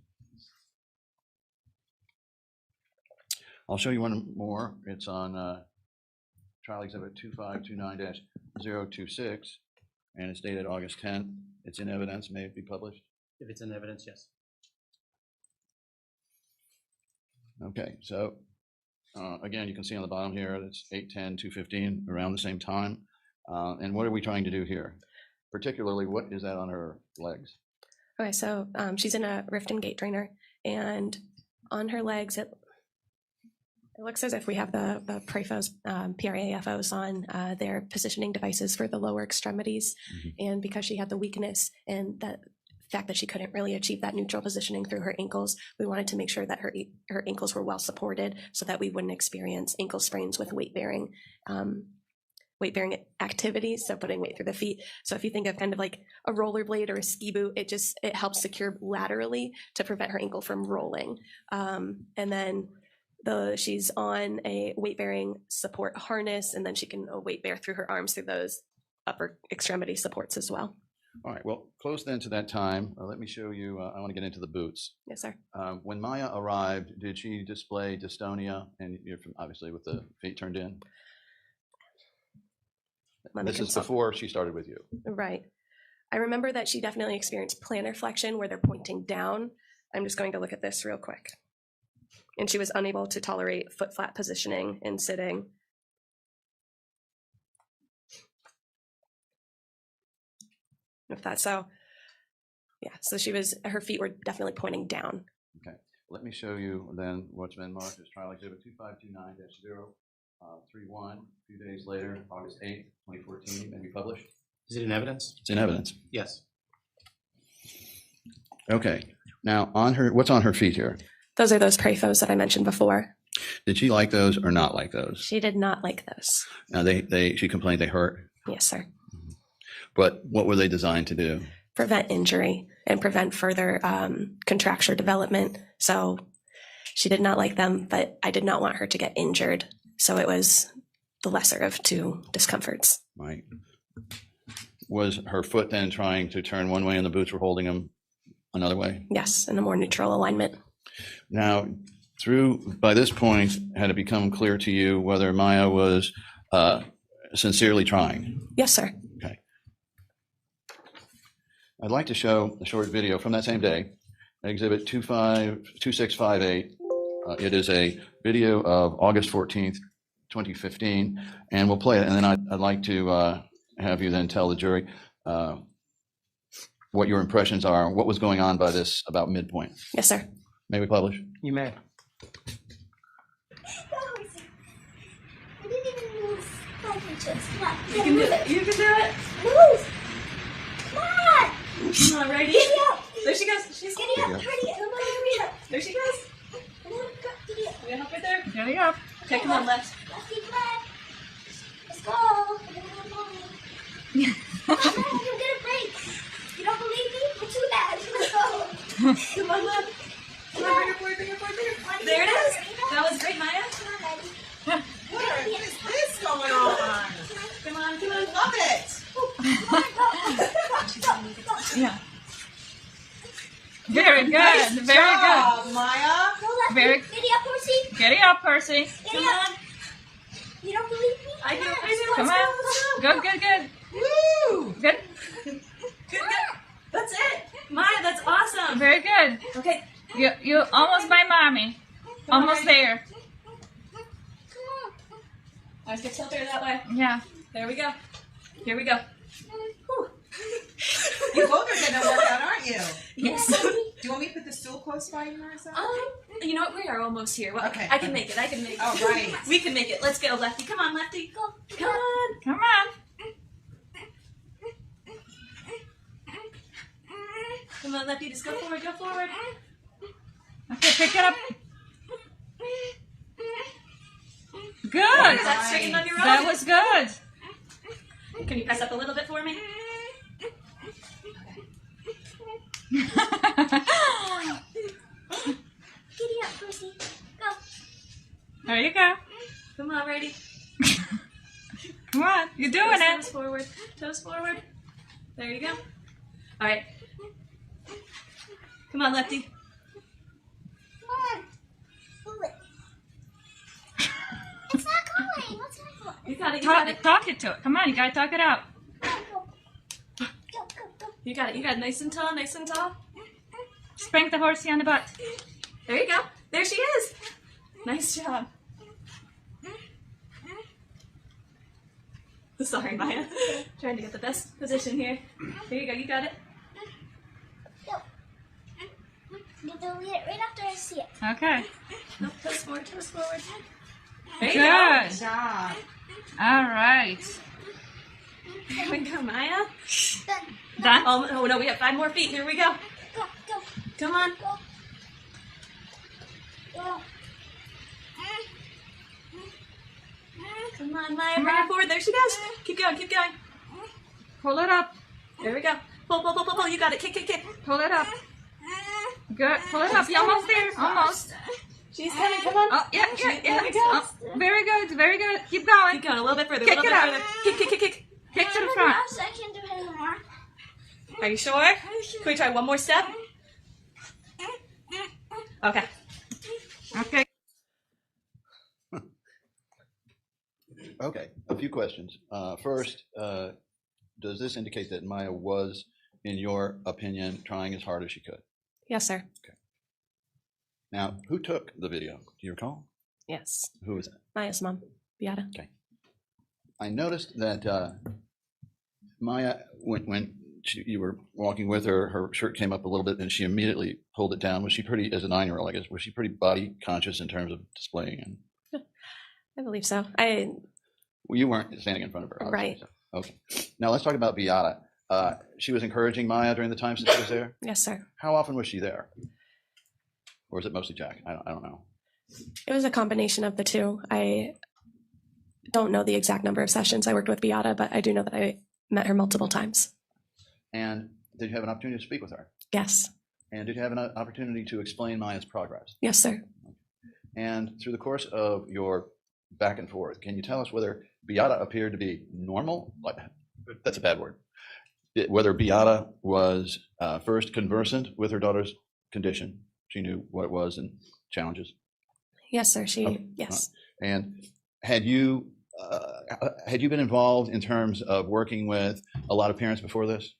I'll show you one more. It's on trial exhibit 2529-026, and it's dated August 10th. It's in evidence. May it be published? If it's in evidence, yes. Okay, so again, you can see on the bottom here, it's 8/10/215, around the same time. And what are we trying to do here? Particularly, what is that on her legs? Okay, so she's in a rift and gait trainer, and on her legs, it looks as if we have the PRAFOs, PRAFOs on their positioning devices for the lower extremities. And because she had the weakness and that fact that she couldn't really achieve that neutral positioning through her ankles, we wanted to make sure that her ankles were well supported so that we wouldn't experience ankle sprains with weight-bearing activities, so putting weight through the feet. So if you think of kind of like a rollerblade or a ski boot, it helps secure laterally to prevent her ankle from rolling. And then she's on a weight-bearing support harness, and then she can weight bear through her arms through those upper extremity supports as well. All right, well, close then to that time. Let me show you, I want to get into the boots. Yes, sir. When Maya arrived, did she display dystonia? And you're obviously with the feet turned in? This is before she started with you. Right. I remember that she definitely experienced plantar flexion where they're pointing down. I'm just going to look at this real quick. And she was unable to tolerate foot flat positioning and sitting. If that's so, yeah. So her feet were definitely pointing down. Okay. Let me show you then what's been marked as trial exhibit 2529-031. A few days later, August 8th, 2014, may be published. Is it in evidence? It's in evidence. Yes. Okay. Now, what's on her feet here? Those are those PRAFOs that I mentioned before. Did she like those or not like those? She did not like those. Now, she complained they hurt. Yes, sir. But what were they designed to do? Prevent injury and prevent further contracture development. So she did not like them, but I did not want her to get injured. So it was the lesser of two discomforts. Right. Was her foot then trying to turn one way and the boots were holding them another way? Yes, in a more neutral alignment. Now, by this point, had it become clear to you whether Maya was sincerely trying. Yes, sir. Okay. I'd like to show a short video from that same day, Exhibit 2658. It is a video of August 14th, 2015, and we'll play it. And then I'd like to have you then tell the jury what your impressions are, what was going on by this about midpoint. Yes, sir. May we publish? You may. You can do it. You can do it. Move! Come on! Come on, ready? Giddy up! There she goes. She's Giddy up! Hurry! Hurry up! There she goes. Come on, go! Giddy up! You gonna help right there? Giddy up. Okay, come on, left. Lefty left! Let's go! We're gonna have mommy. Come on, Mom, you'll get a break. You don't believe me? We're too bad. Let's go! Come on, left. Come on, bring her forward, bring her forward, bring her forward. There it is. That was great, Maya. Come on, Daddy. What is this going on? Come on, come on. Love it. Yeah. Very good. Very good. Job, Maya. Go lefty. Very- Giddy up, Percy. Giddy up, Percy. Giddy Come up. on. You don't believe me? I do, I do. Come Let's on. go, let's go. Good, good, good. Woo! Good. Good, good. That's it. Maya, that's awesome. Very good. Okay. You almost by mommy. Almost there. I was gonna tilt her that way. Yeah. There we go. Here we go. Whew. You both are getting a workout, aren't you? Yes. Do you want me to put the stool close by you, Marissa? You know what? We are almost here. Well, Okay. I can make it. I can make it. All right. We can make it. Let's go, Lefty. Come on, Lefty. Go. Come on. Come on. Come on, Lefty. Just go forward. Go forward. Okay, pick it up. Good. That's straightened on your own. That was good. Can you press up a little bit for me? Giddy up, Percy. Go. There you go. Come on, ready? Come on. You're doing Toes it. forward. Toes forward. There you go. All right. Come on, Lefty. Come on. Move it. It's not going. What's going on? You got it. You got it. Talk it to it. Come on. You gotta talk it out. Go, go. Go, go, go. You got it. You got it. Nice and tall. Nice and tall. Spank the horsey on the butt. There you go. There she is. Nice job. Sorry, Maya. Trying to get the best position here. There you go. You got it. Go. You delete it right after I see it. Okay. No, toes forward. Toes forward. There you Good. Good job. All right. go. There we go, Maya. Done. Done. Oh no, we have 5 more feet. Here we go. Go, go, Come on. go. Go. Come on, Maya. Bring her forward. There she goes. Keep going. Keep going. Pull it up. There we go. Pull, pull, pull, pull, pull. You got it. Kick, kick, kick. Pull it up. Good. Pull it up. You're almost there. Almost. She's coming. Come on. Oh, yeah, yeah, yeah. There we go. Oh, very good. Very good. Keep going. Keep going. A little bit further. Kick a little it bit up. further. Kick, kick, kick, kick. Kick to the I'm front. so I can't do it anymore. Are you sure? Can we try one more step? Okay. Okay. Okay, a few questions. First, does this indicate that Maya was, in your opinion, trying as hard as she could? Yes, sir. Now, who took the video? Do you recall? Yes. Who was that? Maya's mom, Beata. I noticed that Maya, when you were walking with her, her shirt came up a little bit and she immediately pulled it down. Was she pretty, as a 9-year-old, I guess, was she pretty body conscious in terms of displaying? And I believe so. well, you weren't standing in front of her. obviously, Right. so- Okay. Now let's talk about Beata. She was encouraging Maya during the time since she was there. Yes, sir. How often was she there? Or is it mostly Jack? I don't know. It was a combination of the two. I don't know the exact number of sessions I worked with Beata, but I do know that I met her multiple times. And did you have an opportunity to speak with her? Yes. And did you have an opportunity to explain Maya's progress? Yes, sir. And through the course of your back and forth, can you tell us whether Beata appeared to be normal? Like, that's a bad word. Whether Beata was first conversant with her daughter's condition, she knew what it was and challenges. Yes, sir. She, Okay. yes. And had you had you been involved in terms of working with a lot of parents before this?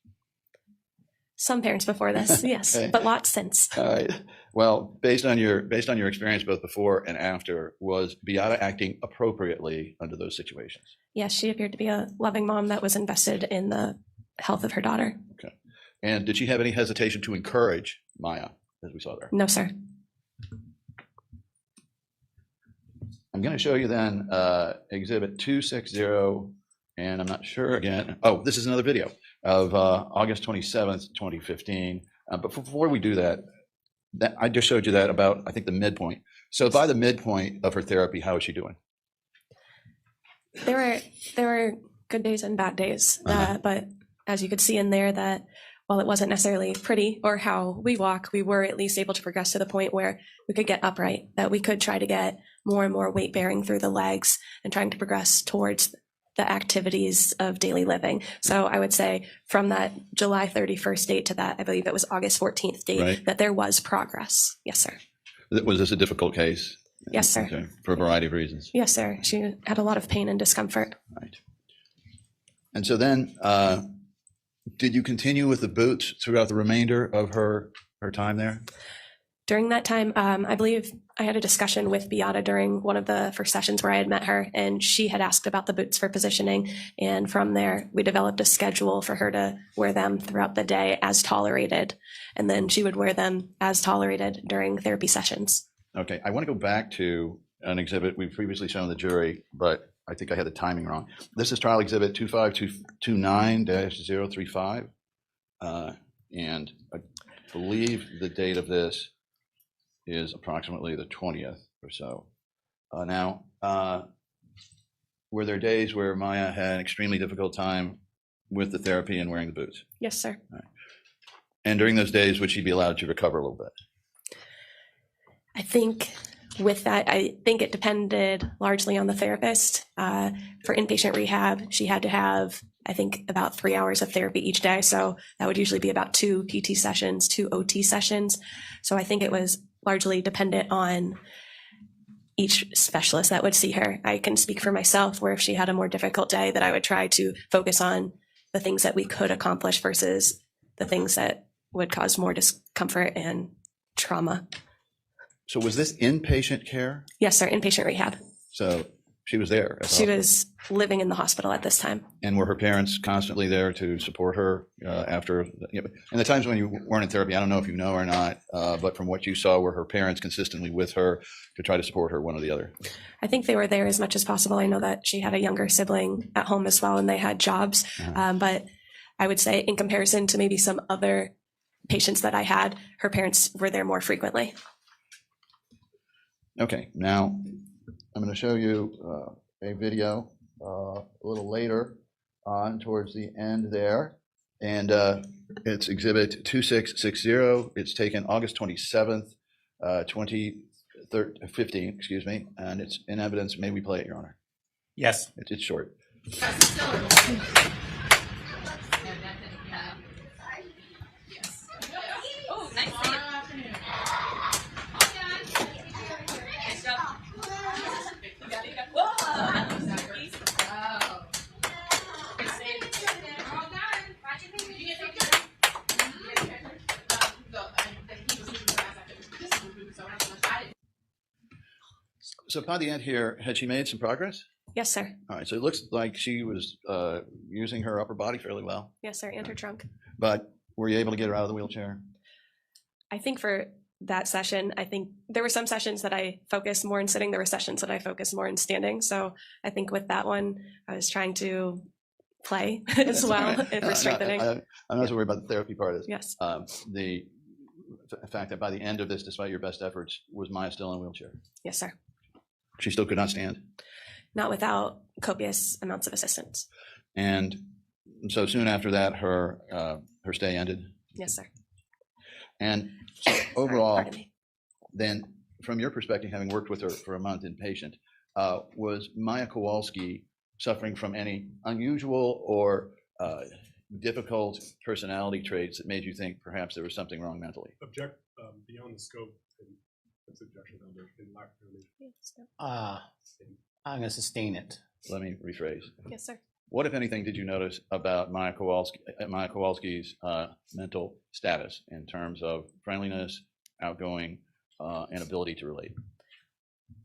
Some parents before this, yes, Okay. but lots since. All right. Well, based on your experience both before and after, was Beata acting appropriately under those situations? Yes, she appeared to be a loving mom that was invested in the health of her daughter. Okay. And did she have any hesitation to encourage Maya, as we saw there? No, sir. I'm going to show you then Exhibit 260, and I'm not sure again. Oh, this is another video of August 27th, 2015. But before we do that, I just showed you that about, I think, the midpoint. So by the midpoint of her therapy, how is she doing? There were good days and bad days, but as you could see in there, that while it wasn't necessarily pretty or how we walk, we were at least able to progress to the point where we could get upright, that we could try to get more and more weight bearing through the legs and trying to progress towards the activities of daily living. So I would say from that July 31st date to that, I believe it was August 14th date, Right. that there was progress. Yes, sir. Was this a difficult case? Yes, sir. Okay, for a variety of reasons. Yes, sir. She had a lot of pain and discomfort. Right. And so then, did you continue with the boots throughout the remainder of her time there? During that time, I believe I had a discussion with Beata during one of the first sessions where I had met her, and she had asked about the boots for positioning. And from there, we developed a schedule for her to wear them throughout the day as tolerated. And then she would wear them as tolerated during therapy sessions. Okay, I want to go back to an exhibit we've previously shown the jury, but I think I had the timing wrong. This is trial exhibit 25229-035. And I believe the date of this is approximately the 20th or so. Now, were there days where Maya had an extremely difficult time with the therapy and wearing the boots? Yes, sir. Right. And during those days, would she be allowed to recover a little bit? I think with that, I think it depended largely on the therapist. For inpatient rehab, she had to have, I think, about 3 hours of therapy each day. So that would usually be about 2 PT sessions, 2 OT sessions. So I think it was largely dependent on each specialist that would see her. I can speak for myself, where if she had a more difficult day, that I would try to focus on the things that we could accomplish versus the things that would cause more discomfort and trauma. So was this inpatient care? Yes, sir. Inpatient rehab. So she was there. At the She hospital. was living in the hospital at this time. And were her parents constantly there to support her after? And the times when you weren't in therapy, I don't know if you know or not, but from what you saw, were her parents consistently with her to try to support her, one or the other? I think they were there as much as possible. I know that she had a younger sibling at home as well, and they had jobs. But I would say in comparison to maybe some other patients that I had, her parents were there more frequently. Okay, now I'm going to show you a video a little later on towards the end there. And it's exhibit 2660. It's taken August 27th, 2015, excuse me. And it's in evidence. May we play it, Your Honor? Yes. It's short. Oh, nice. Nice job. So by the end here, had she made some progress? Yes, sir. All right, so it looks like she was using her upper body fairly well. Yes, sir. And her trunk. But were you able to get her out of the wheelchair? I think for that session, I think there were some sessions that I focused more in sitting. There were sessions that I focused more in standing. So I think with that one, I was trying to play as well for strengthening. I'm not so worried about the therapy part of this. Yes. The fact that by the end of this, despite your best efforts, was Maya still in a wheelchair? Yes, sir. She still could not stand? Not without copious amounts of assistance. And so soon after that, her stay ended? Yes, sir. And so overall, Pardon me. then, from your perspective, having worked with her for a month inpatient, was Maya Kowalski suffering from any unusual or difficult personality traits that made you think perhaps there was something wrong mentally? Object beyond the scope and that's objection under in lack of foundation. I'm going to sustain it. let me rephrase. Yes, sir. What, if anything, did you notice about Maya Kowalski's mental status in terms of friendliness, outgoing, and ability to relate?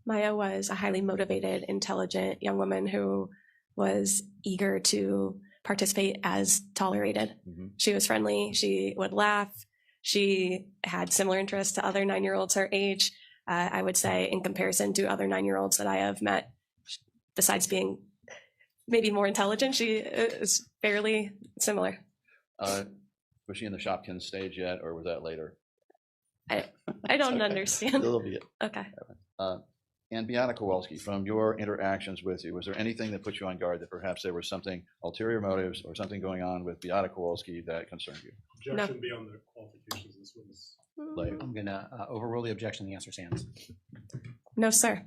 Maya was a highly motivated, intelligent young woman who was eager to participate as tolerated. Mm-hmm. She was friendly. She would laugh. She had similar interests to other 9-year-olds her age. I would say, in comparison to other 9-year-olds that I have met, besides being maybe more intelligent, she is fairly similar. Was she in the Hopkins stage yet, or was that later? I don't understand. A little bit. Okay. And Beata Kowalski, from your interactions with you, was there anything that put you on guard that perhaps there was something, ulterior motives or something going on with Beata Kowalski that concerned you? Objection beyond the qualifications of this witness. Later. I'm going to overrule the objection. The answer stands. No, sir.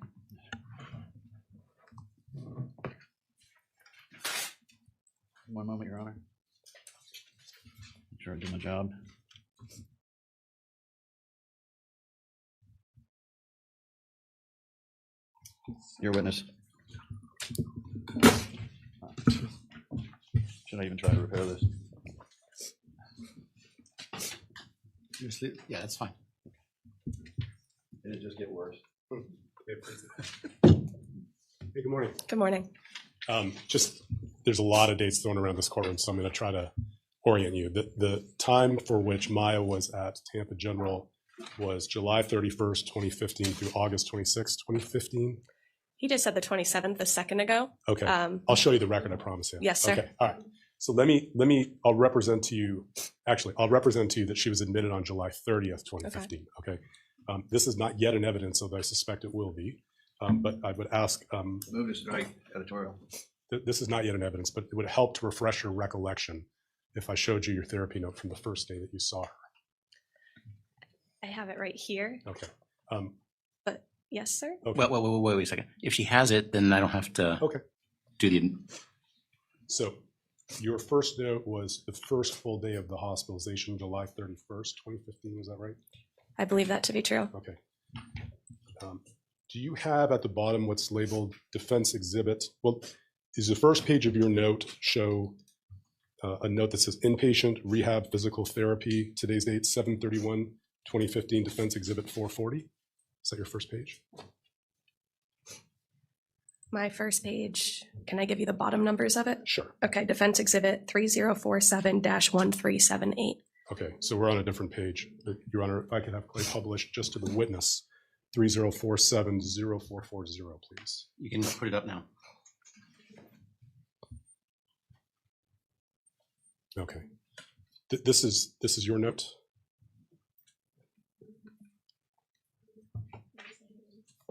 One moment, Your Honor. Make sure I do my job. Your witness. Should I even try to repair this? Yeah, that's fine. Did it just get worse? Hey, good morning. Good morning. There's a lot of dates thrown around this courtroom, so I'm going to try to orient you. The time for which Maya was at Tampa General was July 31st, 2015 through August 26th, 2015. He just said the 27th a second ago. Okay. I'll show you the record, I promise you. Yes, sir. Okay. All right. So I'll represent to you that she was admitted on July 30th, 2015. Okay. This is not yet in evidence, although I suspect it will be. But I would ask. Move to strike editorial. This is not yet in evidence, but it would help to refresh your recollection if I showed you your therapy note from the first day that you saw her. I have it right here. Okay. But yes, sir. Okay. Wait a second. If she has it, then I don't have to do the. So your first note was the first full day of the hospitalization, July 31st, 2015. Is that right? I believe that to be true. Okay. Do you have at the bottom what's labeled defense exhibit? Well, does the first page of your note show a note that says inpatient rehab physical therapy, today's date, 7/31/2015, defense exhibit 440? Is that your first page? My first page, can I give you the bottom numbers of it? Sure. Okay, defense exhibit 3047-1378. Okay, so we're on a different page. Your Honor, if I could have Clay published just to the witness, 3047-0440, please. You can put it up now. Okay. This is your note?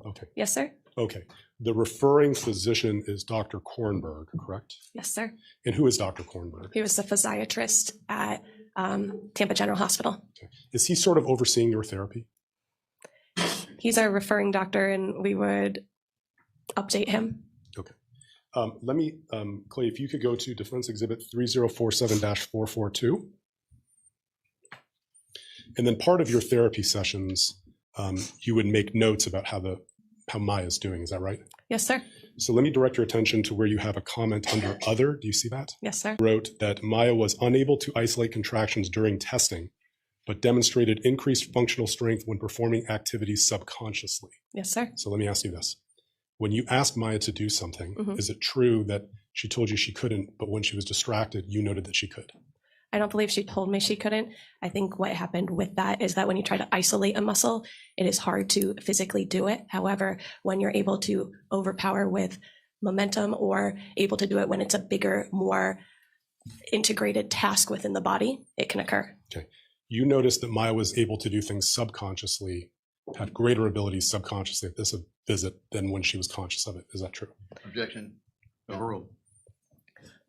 Okay. Yes, sir. Okay. The referring physician is Dr. Kornberg, correct? Yes, sir. And who is Dr. Kornberg? He was the physiatrist at Tampa General Hospital. Okay. Is he sort of overseeing your therapy? He's our referring doctor, and we would update him. Okay. Let me, Clay, if you could go to Defense Exhibit 3047-442. And then part of your therapy sessions, you would make notes about how Maya's doing. Is that right? Yes, sir. So let me direct your attention to where you have a comment under other. Do you see that? Yes, sir. Wrote that Maya was unable to isolate contractions during testing, but demonstrated increased functional strength when performing activities subconsciously. Yes, sir. So let me ask you this. When you asked Maya to do something, is it true that she told you she couldn't, but when she was distracted, you noted that she could? I don't believe she told me she couldn't. I think what happened with that is that when you try to isolate a muscle, it is hard to physically do it. However, when you're able to overpower with momentum or able to do it when it's a bigger, more integrated task within the body, it can occur. Okay. You noticed that Maya was able to do things subconsciously, had greater abilities subconsciously at this visit than when she was conscious of it. Is that true? Objection. Overruled.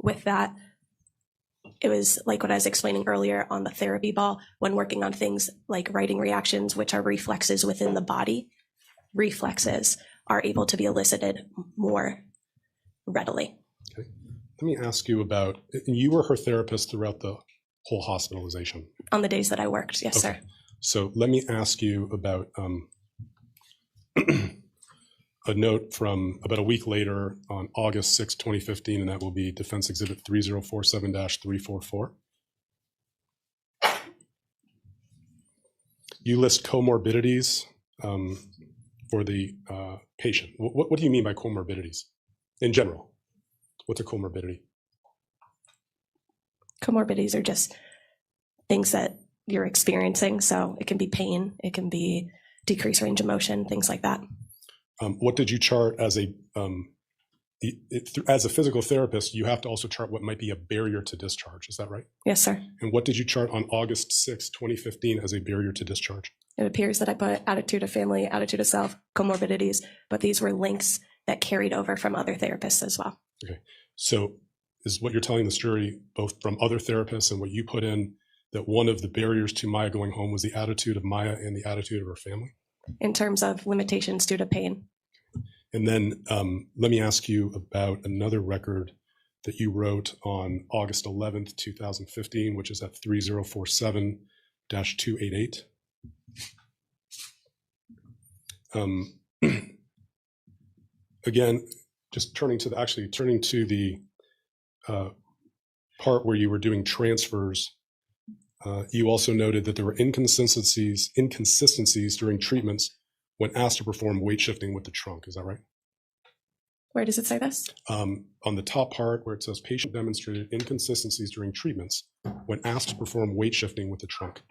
With that, it was like what I was explaining earlier on the therapy ball, when working on things like writing reactions, which are reflexes within the body, reflexes are able to be elicited more readily. Okay. Let me ask you about, you were her therapist throughout the whole hospitalization. On the days that I worked, yes, sir. So let me ask you about a note from about a week later on August 6, 2015, and that will be Defense Exhibit 3047-344. You list comorbidities for the patient. What do you mean by comorbidities in general? What's a comorbidity? Comorbidities are just things that you're experiencing. So it can be pain, it can be decreased range of motion, things like that. What did you chart as a physical therapist? You have to also chart what might be a barrier to discharge. Is that right? Yes, sir. And what did you chart on August 6, 2015 as a barrier to discharge? It appears that I put attitude of family, attitude of self, comorbidities, but these were links that carried over from other therapists as well. Okay. So is what you're telling this jury, both from other therapists and what you put in, that one of the barriers to Maya going home was the attitude of Maya and the attitude of her family? In terms of limitations due to pain. And then let me ask you about another record that you wrote on August 11th, 2015, which is at 3047-288. Again, just turning to the part where you were doing transfers, you also noted that there were inconsistencies during treatments when asked to perform weight shifting with the trunk. Is that right? Where does it say this? On the top part where it says patient demonstrated inconsistencies during treatments when asked to perform weight shifting with the trunk.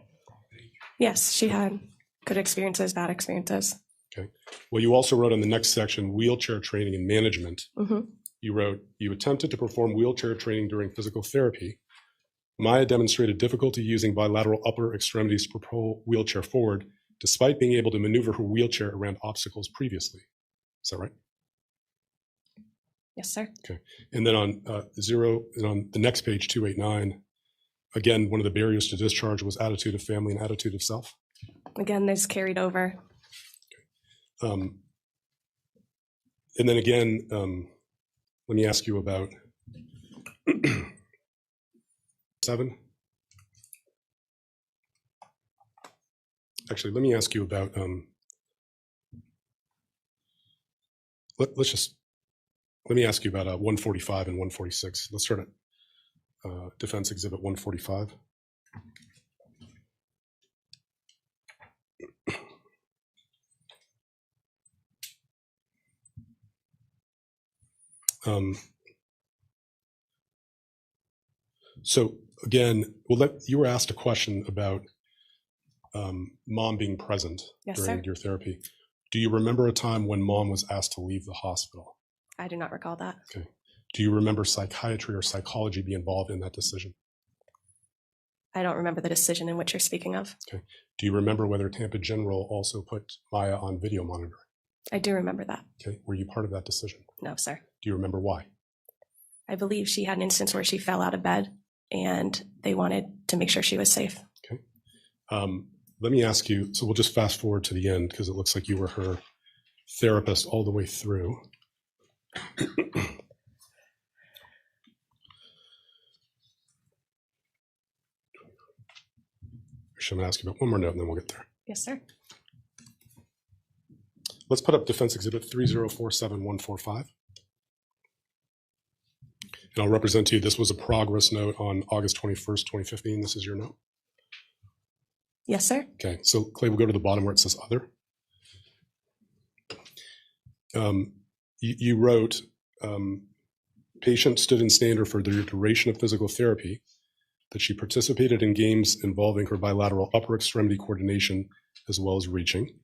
Yes, she had good experiences, bad experiences. Okay. Well, you also wrote on the next section, wheelchair training and management. Mm-hmm. You wrote, you attempted to perform wheelchair training during physical therapy. Maya demonstrated difficulty using bilateral upper extremities to propel wheelchair forward, despite being able to maneuver her wheelchair around obstacles previously. Is that right? Yes, sir. Okay. And then on on the next page, 289, again, one of the barriers to discharge was attitude of family and attitude of self. Again, this carried over. Okay. And then again, let me ask you about 7. Actually, let me ask you about, let me ask you about 145 and 146. Let's start at Defense Exhibit 145. So again, you were asked a question about mom being present during your therapy. Do you remember a time when mom was asked to leave the hospital? I do not recall that. Okay. Do you remember psychiatry or psychology be involved in that decision? I don't remember the decision in which you're speaking of. Okay. Do you remember whether Tampa General also put Maya on video monitor? I do remember that. Okay. Were you part of that decision? No, sir. Do you remember why? I believe she had an instance where she fell out of bed and they wanted to make sure she was safe. Okay. Let me ask you, so we'll just fast forward to the end because it looks like you were her therapist all the way through. Actually, I'm going to ask you about one more note and then we'll get there. Yes, sir. Let's put up Defense Exhibit 3047145. And I'll represent to you, this was a progress note on August 21st, 2015. This is your note? Yes, sir. Okay, so Clay, we'll go to the bottom where it says other. You wrote, patient stood in standard for the duration of physical therapy, that she participated in games involving her bilateral upper extremity coordination as well as reaching.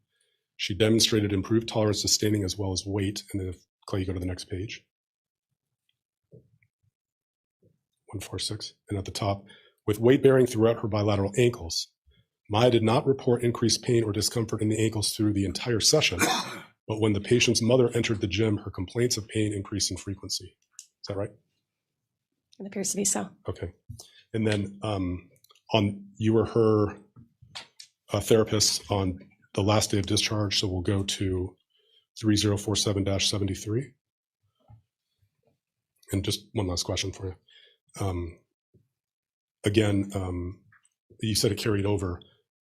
She demonstrated improved tolerance to standing as well as weight. And then if Clay, you go to the next page. 146. And at the top, with weight bearing throughout her bilateral ankles, Maya did not report increased pain or discomfort in the ankles through the entire session, but when the patient's mother entered the gym, her complaints of pain increased in frequency. Is that right? It appears to be so. Okay. And then you were her therapist on the last day of discharge, so we'll go to 3047-73. And just one last question for you. Again, you said it carried over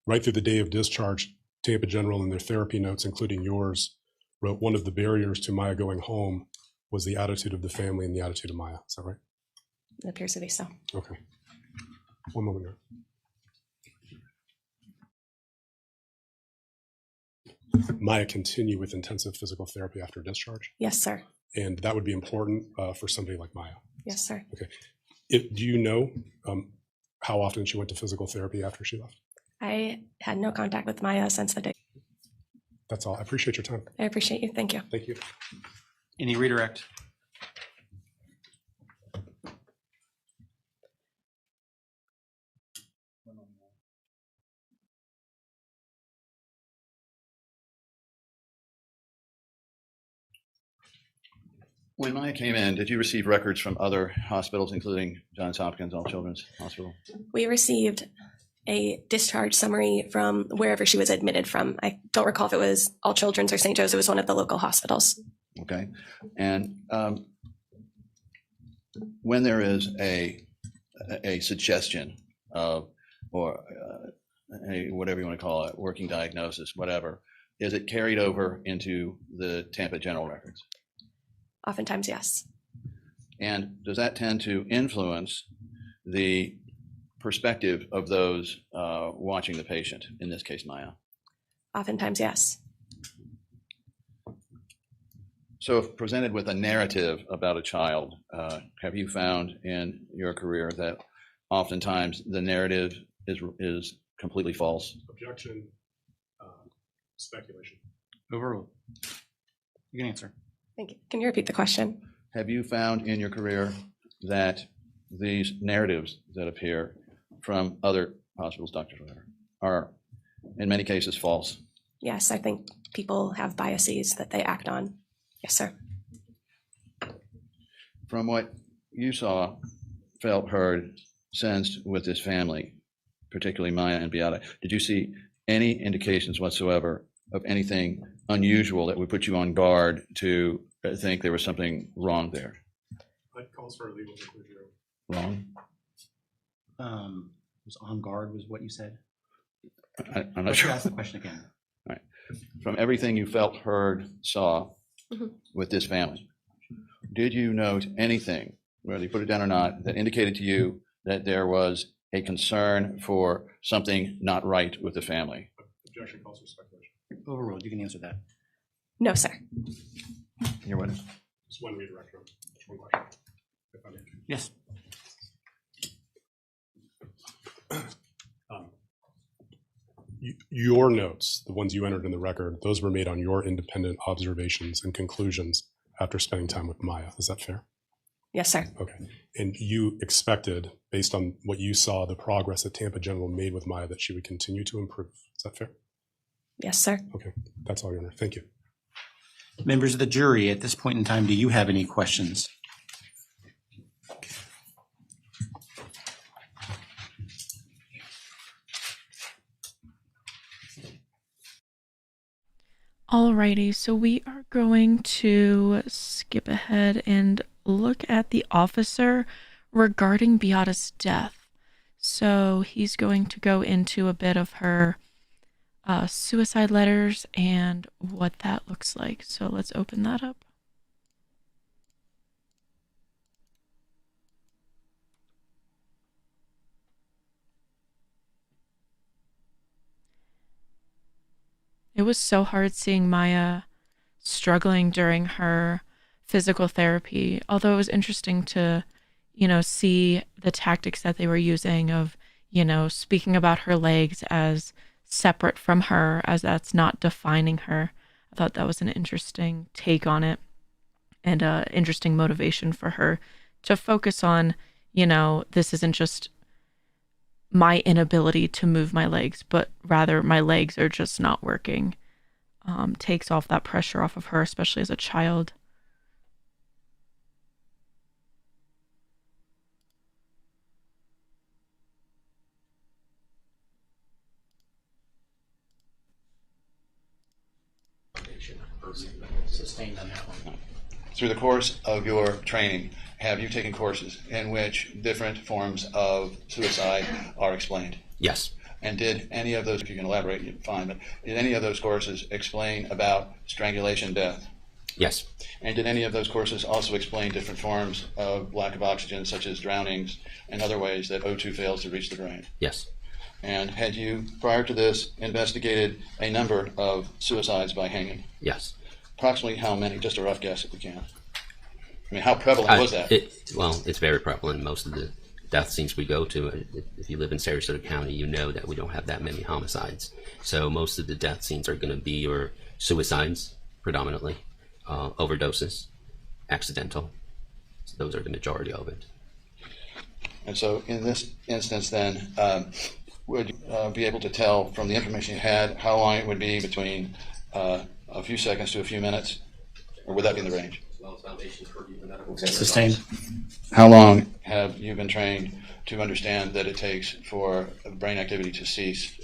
right through the day of discharge. Tampa General and their therapy notes, including yours, wrote one of the barriers to Maya going home was the attitude of the family and the attitude of Maya. Is that right? It appears to be so. Okay. One moment here. Maya continue with intensive physical therapy after discharge? Yes, sir. And that would be important for somebody like Maya? Yes, sir. Okay. Do you know how often she went to physical therapy after she left? I had no contact with Maya since the day. That's all. I appreciate your time. I appreciate you. Thank you. Thank you. Any redirect? When Maya came in, did you receive records from other hospitals, including Johns Hopkins All Children's Hospital? We received a discharge summary from wherever she was admitted from. I don't recall if it was All Children's or St. Joe's. It was one of the local hospitals. Okay. And when there is a suggestion of, or a whatever you want to call it, working diagnosis, whatever, is it carried over into the Tampa General Records? Oftentimes, yes. And does that tend to influence the perspective of those watching the patient, in this case, Maya? Oftentimes, yes. So if presented with a narrative about a child, have you found in your career that oftentimes the narrative is completely false? Objection. Speculation. Overruled. You can answer. Thank you. Can you repeat the question? Have you found in your career that these narratives that appear from other hospitals, doctors, whatever, are in many cases false? Yes, I think people have biases that they act on. Yes, sir. From what you saw, felt, heard, sensed with this family, particularly Maya and Beata, did you see any indications whatsoever of anything unusual that would put you on guard to think there was something wrong there? That calls for a legal conclusion. Wrong? Was on guard was what you said? I'm not Let's sure. ask the question again. All right. From everything you felt, heard, saw Mhm. with this family, did you note anything, whether you put it down or not, that indicated to you that there was a concern for something not right with the family? Objection calls for speculation. Overruled. You can answer that. No, sir. Your witness. Just one redirect. Just one question. If I may. Yes. Your notes, the ones you entered in the record, those were made on your independent observations and conclusions after spending time with Maya. Is that fair? Yes, sir. Okay. And you expected, based on what you saw, the progress that Tampa General made with Maya, that she would continue to improve. Is that fair? Yes, sir. Okay. That's all, Your Honor. Thank you. Members of the jury, at this point in time, do you have any questions? Alrighty, so we are going to skip ahead and look at the officer regarding Beata's death. So he's going to go into a bit of her suicide letters and what that looks like. So let's open that up. It was so hard seeing Maya struggling during her physical therapy, although it was interesting to, see the tactics that they were using of, speaking about her legs as separate from her, as that's not defining her. I thought that was an interesting take on it and interesting motivation for her to focus on, this isn't just my inability to move my legs, but rather my legs are just not working. Takes off that pressure off of her, especially as a child. Sustained on that one. Through the course of your training, have you taken courses in which different forms of suicide are explained? Yes. And did any of those, if you can elaborate, fine, but did any of those courses explain about strangulation death? Yes. And did any of those courses also explain different forms of lack of oxygen, such as drownings and other ways that O2 fails to reach the brain? Yes. And had you, prior to this, investigated a number of suicides by hanging? Yes. Approximately how many? Just a rough guess if we can. I mean, how prevalent was that? Well, it's very prevalent. Most of the death scenes we go to, if you live in Sarasota County, you know that we don't have that many homicides. So most of the death scenes are going to be your suicides, predominantly, overdoses, accidental. So those are the majority of it. And so in this instance then, would you be able to tell from the information you had how long it would be between a few seconds to a few minutes? Or would that be in the range? Sustained. How long have you been trained to understand that it takes for brain activity to cease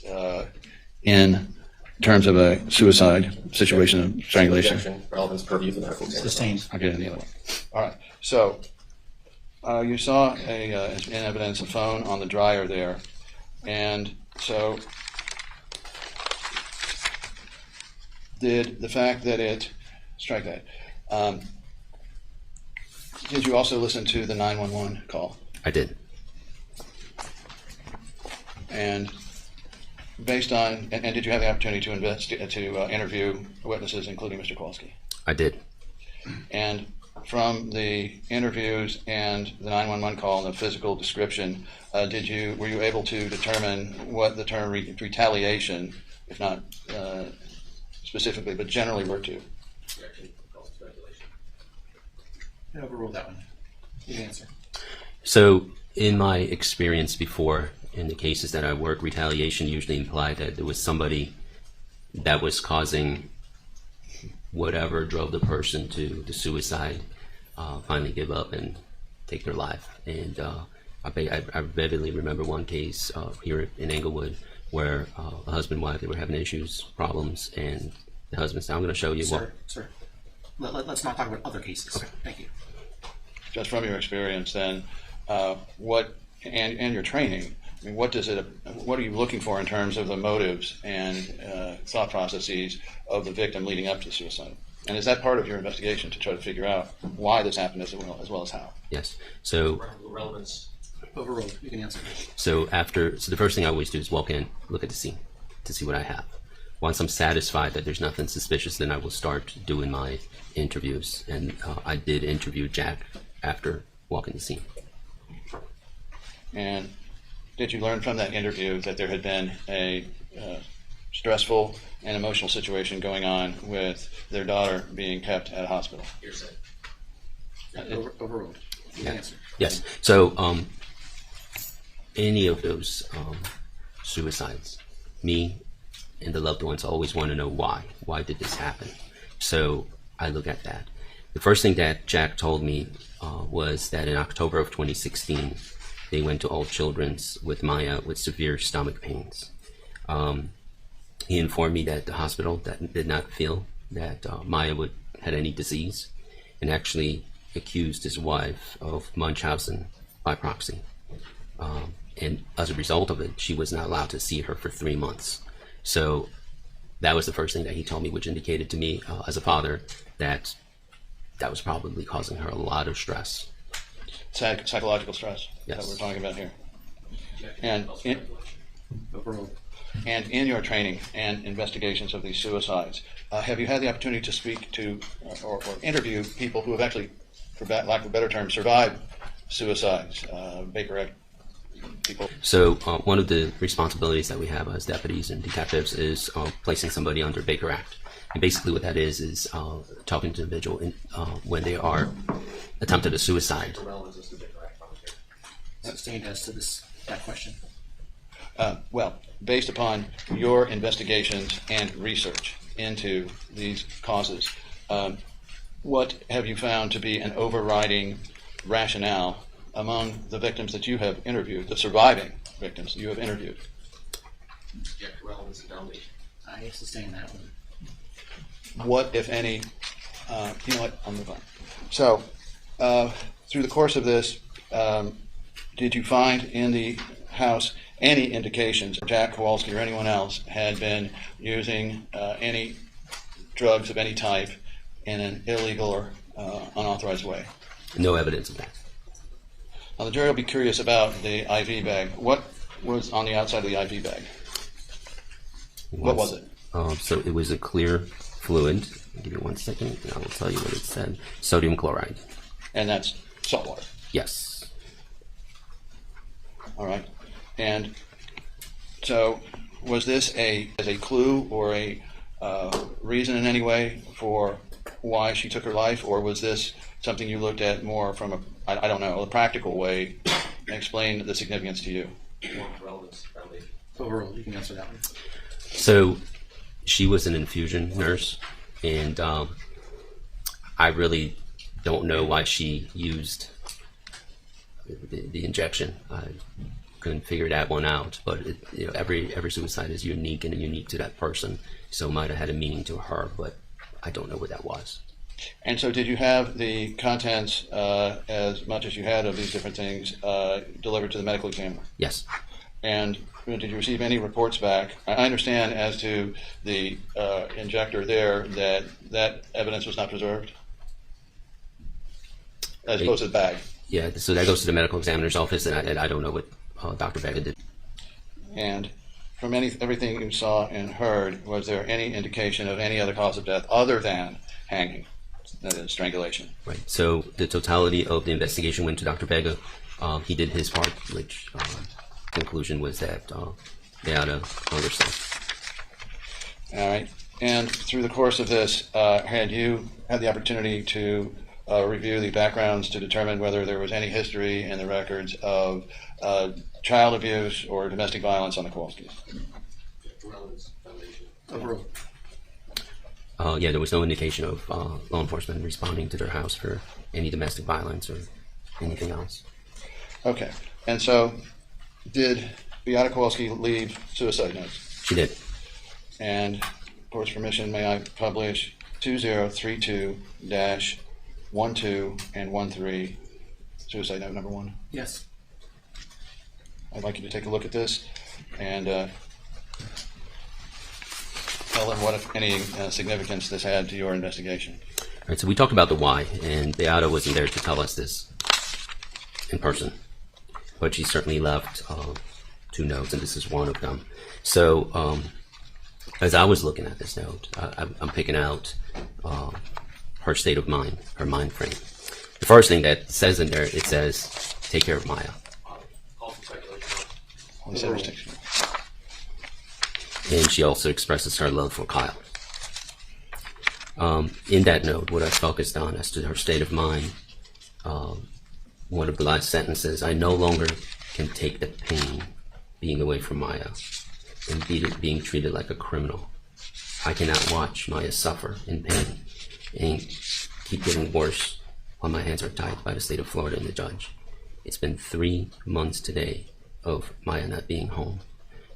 in terms of a suicide situation of strangulation? Relevance purview for medical exam. Sustained. I'll get it the other way. All right. So you saw in evidence a phone on the dryer there. And so did the fact that it, strike that, did you also listen to the 911 call? I did. And based on, and did you have the opportunity to interview witnesses, including Mr. Kowalski? I did. And from the interviews and the 911 call and the physical description, were you able to determine what the term retaliation, if not specifically, but generally referred to? I overruled that one. You answer. So in my experience before, in the cases that I work, retaliation usually implied that there was somebody that was causing whatever drove the person to the suicide, finally give up and take their life. And I vividly remember one case here in Englewood where a husband and wife, they were having issues, problems, and the husband said, I'm going to show you what. Sir, let's not talk about other cases. Okay. Thank you. Just from your experience then, what and your training, I mean, what are you looking for in terms of the motives and thought processes of the victim leading up to suicide? And is that part of your investigation to try to figure out why this happened as well as how? Yes. So Relevance. Overruled. You can answer. So the first thing I always do is walk in, look at the scene to see what I have. Once I'm satisfied that there's nothing suspicious, then I will start doing my interviews. And I did interview Jack after walking the scene. And did you learn from that interview that there had been a stressful and emotional situation going on with their daughter being kept at a hospital? Hearsay. Overruled. You can answer. Yes. So any of those suicides, me and the loved ones always want to know why. Why did this happen? So I look at that. The first thing that Jack told me was that in October of 2016, they went to All Children's with Maya with severe stomach pains. He informed me that the hospital did not feel that Maya had any disease, and actually accused his wife of Munchausen by proxy. And as a result of it, she was not allowed to see her for 3 months. So that was the first thing that he told me, which indicated to me as a father that was probably causing her a lot of stress. Psychological stress. Yes. That we're talking about here. And in your training and investigations of these suicides, have you had the opportunity to speak to or interview people who have actually, for lack of a better term, survived suicides, Baker Act people? So one of the responsibilities that we have as deputies and detectives is placing somebody under Baker Act. And basically what that is talking to an individual when they are attempted a suicide. Sustained as to that question. Well, based upon your investigations and research into these causes, what have you found to be an overriding rationale among the victims that you have interviewed, the surviving victims you have interviewed? I sustain that one. What, if any, you know what, I'll move on. So, through the course of this, did you find in the house any indications Jack Kowalski or anyone else had been using any drugs of any type in an illegal or unauthorized way? No evidence of that. Now, the jury will be curious about the IV bag. What was on the outside of the IV bag? What was it? So it was a clear fluid. Give me 1 second, and I will tell you what it said. Sodium chloride. And that's salt water. Yes. All right. And so was this as a clue or a reason in any way for why she took her life, or was this something you looked at more from I don't know, a practical way and explain the significance to you? Overall, you can answer that one. So she was an infusion nurse, and I really don't know why she used the injection. I couldn't figure that one out, but every suicide is unique and unique to that person, so it might have had a meaning to her, but I don't know what that was. And so did you have the contents, as much as you had of these different things, delivered to the medical examiner? Yes. And did you receive any reports back? I understand as to the injector there that evidence was not preserved, as opposed to the bag. Yeah, so that goes to the medical examiner's office, and I don't know what Dr. Vega did. And from everything you saw and heard, was there any indication of any other cause of death other than hanging, strangulation? Right. So the totality of the investigation went to Dr. Vega. He did his part, which conclusion was that they ought to understand. All right. And through the course of this, had you had the opportunity to review the backgrounds to determine whether there was any history in the records of child abuse or domestic violence on the Kowalskis? Overall. Yeah, there was no indication of law enforcement responding to their house for any domestic violence or anything else. Okay. And so did Beata Kowalski leave suicide notes? She did. And, court's permission, may I publish 2032-12 and 13 suicide note number 1? Yes. I'd like you to take a look at this and tell them what, if any, significance this had to your investigation. All right, so we talked about the why, and Beata wasn't there to tell us this in person, but she certainly left 2 notes, and this is one of them. So as I was looking at this note, I'm picking out her state of mind, her mind frame. The first thing that says in there, it says, take care of Maya. And she also expresses her love for Kyle. In that note, what I focused on as to her state of mind, one of the last sentences, I no longer can take the pain being away from Maya and being treated like a criminal. I cannot watch Maya suffer in pain and keep getting worse while my hands are tied by the state of Florida and the judge. It's been 3 months today of Maya not being home.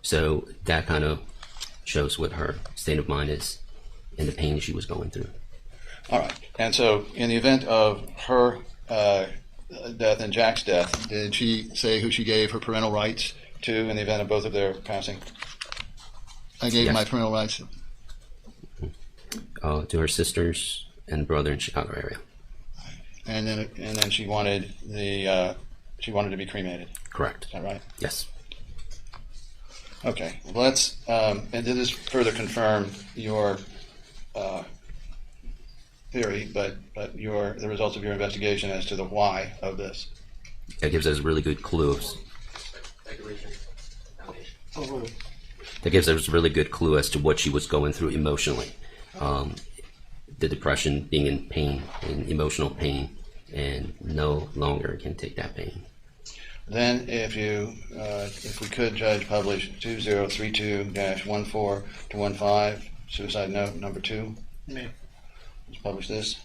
So that kind of shows what her state of mind is and the pain she was going through. All right. And so in the event of her death and Jack's death, did she say who she gave her parental rights to in the event of both of their passing? I gave my parental rights to her sisters and brother in Chicago area. And then she wanted to be cremated. Correct. Is that right? Yes. Okay. Well, let's and did this further confirm your theory, but the results of your investigation as to the why of this? That gives us really good clues. That gives us a really good clue as to what she was going through emotionally. The depression, being in pain, in emotional pain, and no longer can take that pain. Then, if we could, Judge, publish 2032-14-15, suicide note number 2. Me. Let's publish this.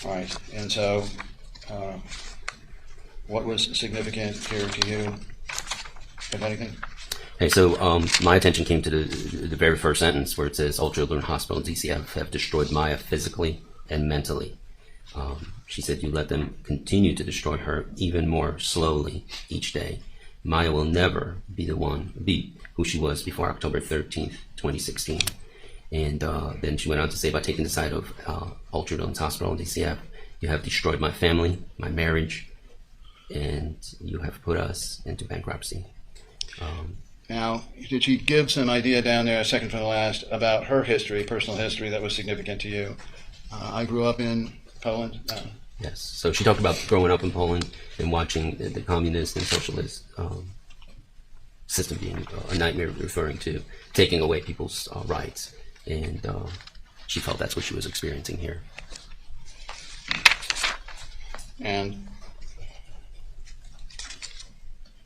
All right. And so, what was significant here to you, if anything? Okay, so my attention came to the very first sentence where it says, all children in hospital in DCF have destroyed Maya physically and mentally. She said, you let them continue to destroy her even more slowly each day. Maya will never be who she was before October 13th, 2016. And then she went on to say, by taking the side of Ultra Hospital and DCF, you have destroyed my family, my marriage, and you have put us into bankruptcy. Now, did she give some idea down there, second from the last, about her history, personal history that was significant to you? I grew up in Poland. Yes. So she talked about growing up in Poland and watching the communist and socialist system being a nightmare, referring to taking away people's rights. And she felt that's what she was experiencing here. And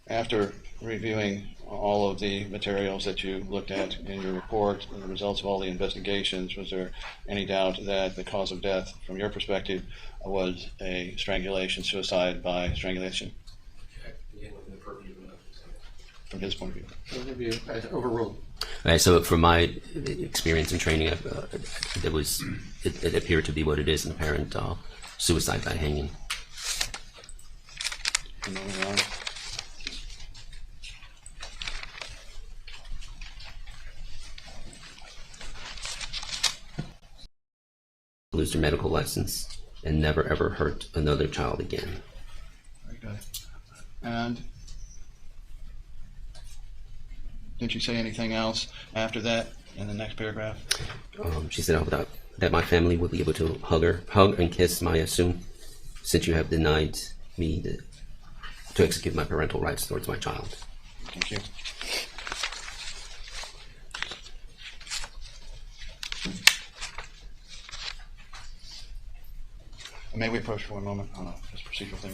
after reviewing all of the materials that you looked at in your report and the results of all the investigations, was there any doubt that the cause of death, from your perspective, was a strangulation, suicide by strangulation? From his point of view. Overruled. Right, so from my experience and training, it appeared to be what it is, an apparent suicide by hanging. Moving on. Lose their medical license and never ever hurt another child again. Very good. And did you say anything else after that in the next paragraph? She said that my family will be able to hug and kiss Maya soon, since you have denied me to execute my parental rights towards my child. Thank you. May we approach for one moment? Oh no, this procedural thing.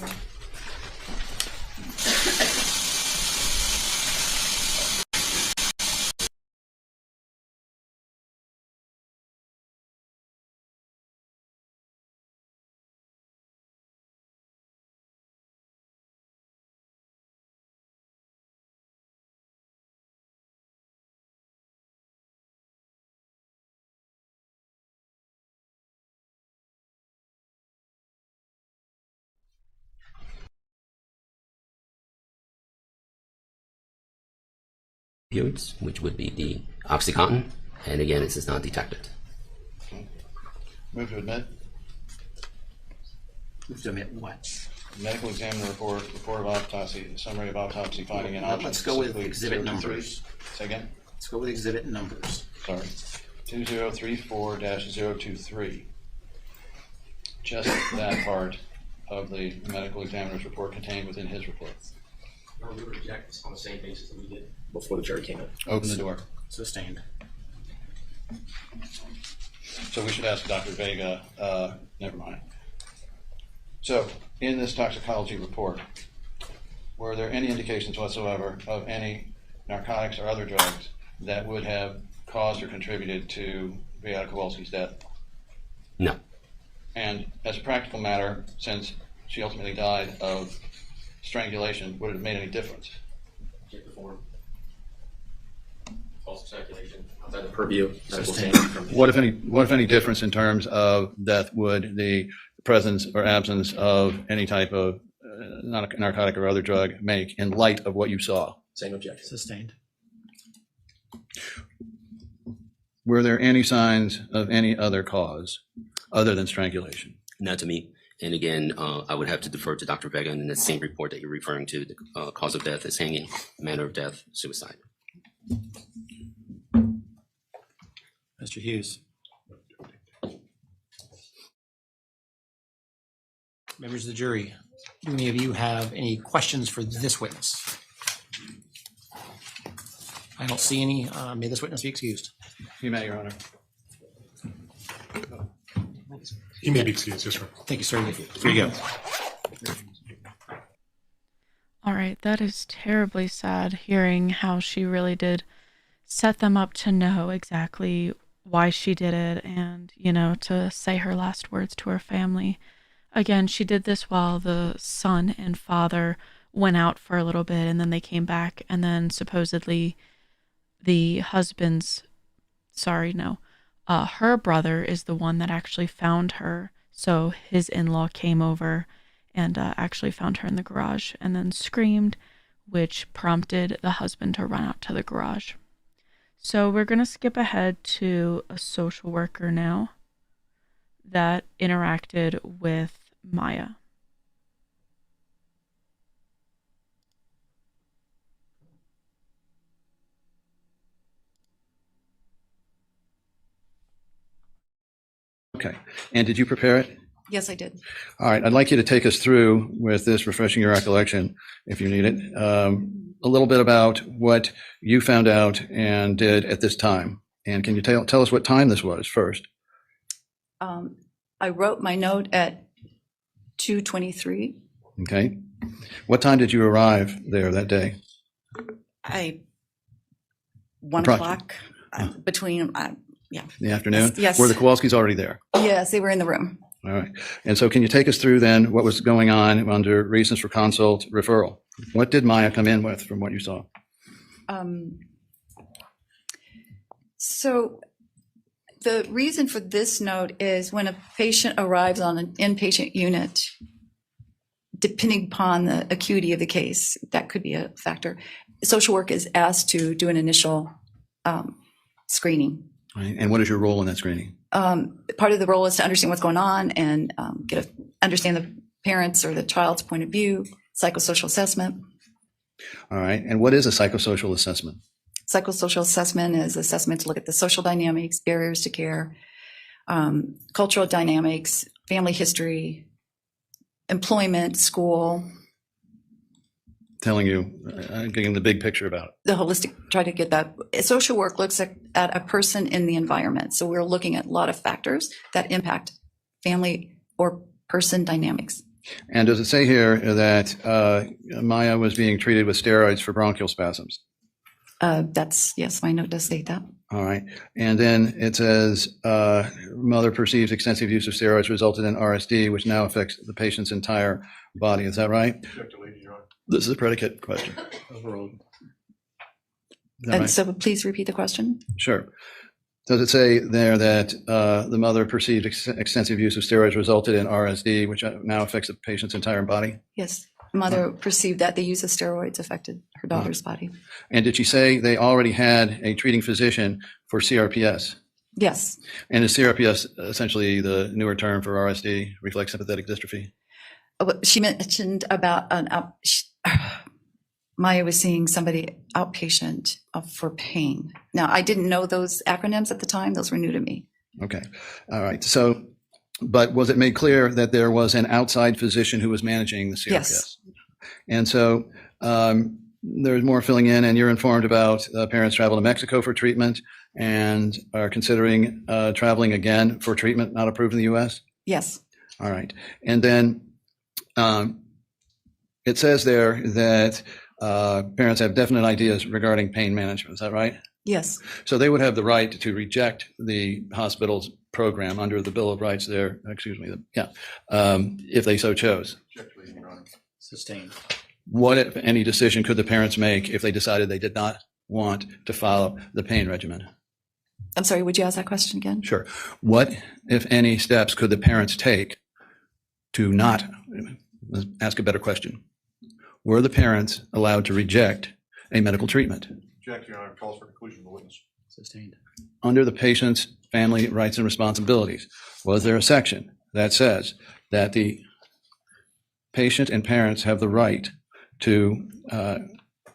Opioids, which would be the Oxycontin, and again, this is not detected. Move to admit. Move to admit what? Medical examiner report of autopsy, summary of autopsy finding and options. Let's go with exhibit numbers. Say again? Let's go with exhibit numbers. Sorry. 2034-023. Just that part of the medical examiner's report contained within his report. No, we reject on the same basis that we did before the jury came in. Open the door. Sustained. So we should ask Dr. Vega, never mind. So, in this toxicology report, were there any indications whatsoever of any narcotics or other drugs that would have caused or contributed to Beata Kowalski's death? No. And as a practical matter, since she ultimately died of strangulation, would it have made any difference? Can't perform. False circulation outside the purview. What if any difference in terms of death would the presence or absence of any type of narcotic or other drug make in light of what you saw? Same objection. Sustained. Were there any signs of any other cause other than strangulation? Not to me. And again, I would have to defer to Dr. Vega in the same report that you're referring to. The cause of death is hanging, manner of death, suicide. Mr. Hughes. Members of the jury, do any of you have any questions for this witness? I don't see any. May this witness be excused. You may, Your Honor. You may be excused, yes, sir. Thank you, sir. Here you go. All right, that is terribly sad hearing how she really did set them up to know exactly why she did it and, you know, to say her last words to her family. Again, she did this while the son and father went out for a little bit and then they came back, and then supposedly the husband's, her brother is the one that actually found her So his in-law came over and actually found her in the garage and then screamed, which prompted the husband to run out to the garage. So we're going to skip ahead to a social worker now that interacted with Maya. Okay. And did you prepare it? Yes, I did. All right. I'd like you to take us through with this, refreshing your recollection, if you need it, a little bit about what you found out and did at this time. And can you tell us what time this was first? I wrote my note at 2:23. Okay. What time did you arrive there that day? 1 o'clock between, In the afternoon? Yes. Were the Kowalskis already there? Yes, they were in the room. All right. And so can you take us through then what was going on under reasons for consult referral? What did Maya come in with from what you saw? So the reason for this note is when a patient arrives on an inpatient unit, depending upon the acuity of the case, that could be a factor. Social work is asked to do an initial screening. Right. And what is your role in that screening? Part of the role is to understand what's going on and understand the parents' or the child's point of view, psychosocial assessment. All right. And what is a psychosocial assessment? Psychosocial assessment is assessment to look at the social dynamics, barriers to care, cultural dynamics, family history, employment, school. Telling you, getting the big picture about it. The holistic, try to get that. Social work looks at a person in the environment. So we're looking at a lot of factors that impact family or person dynamics. And does it say here that Maya was being treated with steroids for bronchial spasms? Yes, my note does state that. All right. And then it says, mother perceives extensive use of steroids resulted in RSD, which now affects the patient's entire body. Is that right? This is a predicate question. And so please repeat the question. Sure. Does it say there that the mother perceived extensive use of steroids resulted in RSD, which now affects the patient's entire body? Yes. Mother perceived that the use of steroids affected her daughter's body. And did she say they already had a treating physician for CRPS? Yes. And is CRPS essentially the newer term for RSD, reflex sympathetic dystrophy? She mentioned about Maya was seeing somebody outpatient for pain. Now, I didn't know those acronyms at the time. Those were new to me. Okay. All right. So, but was it made clear that there was an outside physician who was managing the CRPS? Yes. And so there's more filling in, and you're informed about parents travel to Mexico for treatment and are considering traveling again for treatment not approved in the U.S.? Yes. All right. And then it says there that parents have definite ideas regarding pain management. Is that right? Yes. So they would have the right to reject the hospital's program under the Bill of Rights there, if they so chose. Sustained. What, if any, decision could the parents make if they decided they did not want to follow the pain regimen? I'm sorry, would you ask that question again? Sure. What, if any, steps could the parents take to not, let's ask a better question. Were the parents allowed to reject a medical treatment? Objection, Your Honor. Calls for conclusion of the witness. Sustained. Under the patient's family rights and responsibilities, was there a section that says that the patient and parents have the right to